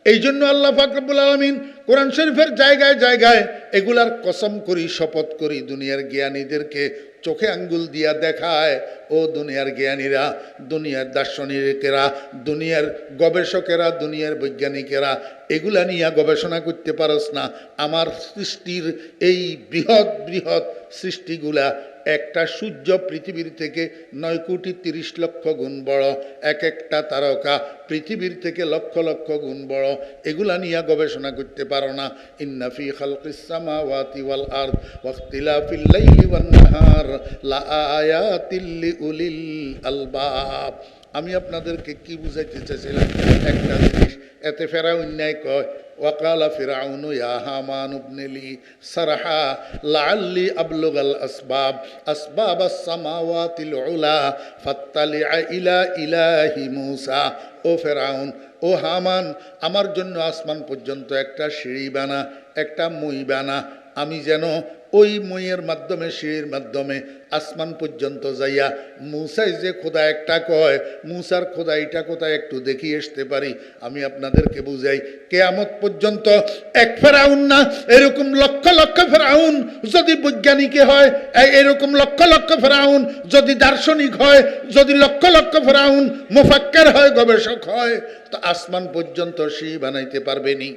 এই জন্য আল্লাহ পাক রব্বুল আলামিন কোরআন শরীফের জায়গায় জায়গায় এগুলার কসম করি, শপথ করি, দুনিয়ার জ্ঞানীদেরকে চোখে আঙ্গুল দিয়া দেখায়, ও দুনিয়ার জ্ঞানীরা, দুনিয়ার দার্শনিকেরা, দুনিয়ার গবেষকেরা, দুনিয়ার বৈজ্ঞানিকেরা, এগুলা নিয়ে গবেষণা করতে পারস না। আমার সৃষ্টির এই বৃহৎ বৃহৎ সৃষ্টিগুলা, একটা সূর্য পৃথিবীর থেকে 9,30,00,000 গুণ বড়, এক একটা তারকা পৃথিবীর থেকে লক্ষ লক্ষ গুণ বড়, এগুলা নিয়ে গবেষণা করতে পারো না। ইন্না ফি খালকিস সামাওয়াতি ওয়াল আরদ ওয়া ইখতিলাফিল লাইলি ওয়ান নাহার লাআয়াতিল লিউলিল আলবাব। আমি আপনাদেরকে কি বুঝাইতে চাইছিলাম? একটা জিনিস, এতে ফেরাউন ন্যায় কয় ওয়াকালা ফিরাউনু ইয়া হামান ইবনি লি সারহা লাআল্লি আবলুগাল আসবাব আসবাবাস সামাওয়াতিল উলা ফাত্তালিআ ইলা ইলাহি মূসা। ও ফেরাউন, ও হামান, আমার জন্য আসমান পর্যন্ত একটা সিঁড়ি বানা, একটা মই বানা, আমি যেন ওই মইয়ের মাধ্যমে, সিঁড়ির মাধ্যমে আসমান পর্যন্ত যাইয়া মূসাই যে খোদা একটা কয়, মূসার খোদা এটা কোথায় একটু দেখিয়ে আসতে পারি। আমি আপনাদেরকে বুঝাই, কিয়ামত পর্যন্ত এক ফেরাউন না, এরকম লক্ষ লক্ষ ফেরাউন যদি বৈজ্ঞানিকে হয়, এরকম লক্ষ লক্ষ ফেরাউন যদি দার্শনিক হয়, যদি লক্ষ লক্ষ ফেরাউন মুফাক্কির হয়, গবেষক হয়, তো আসমান পর্যন্ত সিঁড়ি বানাইতে পারবেনি।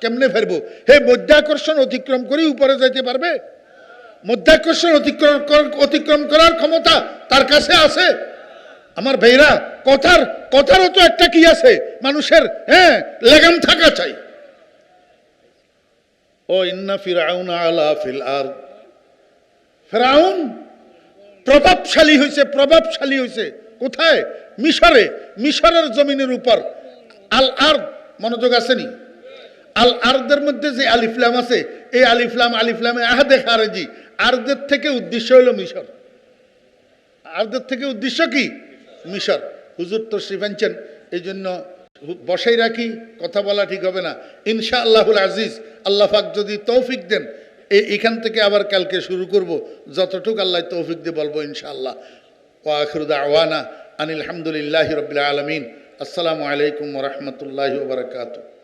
কেমনে ফেরবো? হে মধ্যাকর্ষণ অতিক্রম করে উপরে যাইতে পারবে? মধ্যাকর্ষণ অতিক্রম করার ক্ষমতা তার কাছে আছে? আমার ভাইরা, কথারও তো একটা কি আছে, মানুষের লাগাম থাকা চাই। ও ইন্না ফিরাউন আলা ফিল আরদ, ফিরাউন প্রভাবশালী হয়েছে কোথায়? মিশরে, মিশরের জমিনের উপর। আল আরদ, মনোযোগ আসেনি? আল আরদের মধ্যে যে আলিফলাম আছে, এই আলিফলামে আহাদে খারেজি, আরদের থেকে উদ্দেশ্য হলো মিশর। আরদের থেকে উদ্দেশ্য কি? মিশর। হুজুর তো শ্রীফাঞ্চেন, এই জন্য বসাই রাখি, কথা বলা ঠিক হবে না। ইনশাআল্লাহুল আজিজ, আল্লাহ পাক যদি তৌফিক দেন, এখান থেকে আবার কালকে শুরু করব, যতটুকু আল্লাহ তৌফিক দিয়ে বলবো ইনশাআল্লাহ। ওয়া আখিরু দাওয়ানা আনিল হামদুলিল্লাহি রাব্বিল আলামিন। আসসালামু আলাইকুম ওয়া রাহমাতুল্লাহি ওয়া বারাকাতুহু।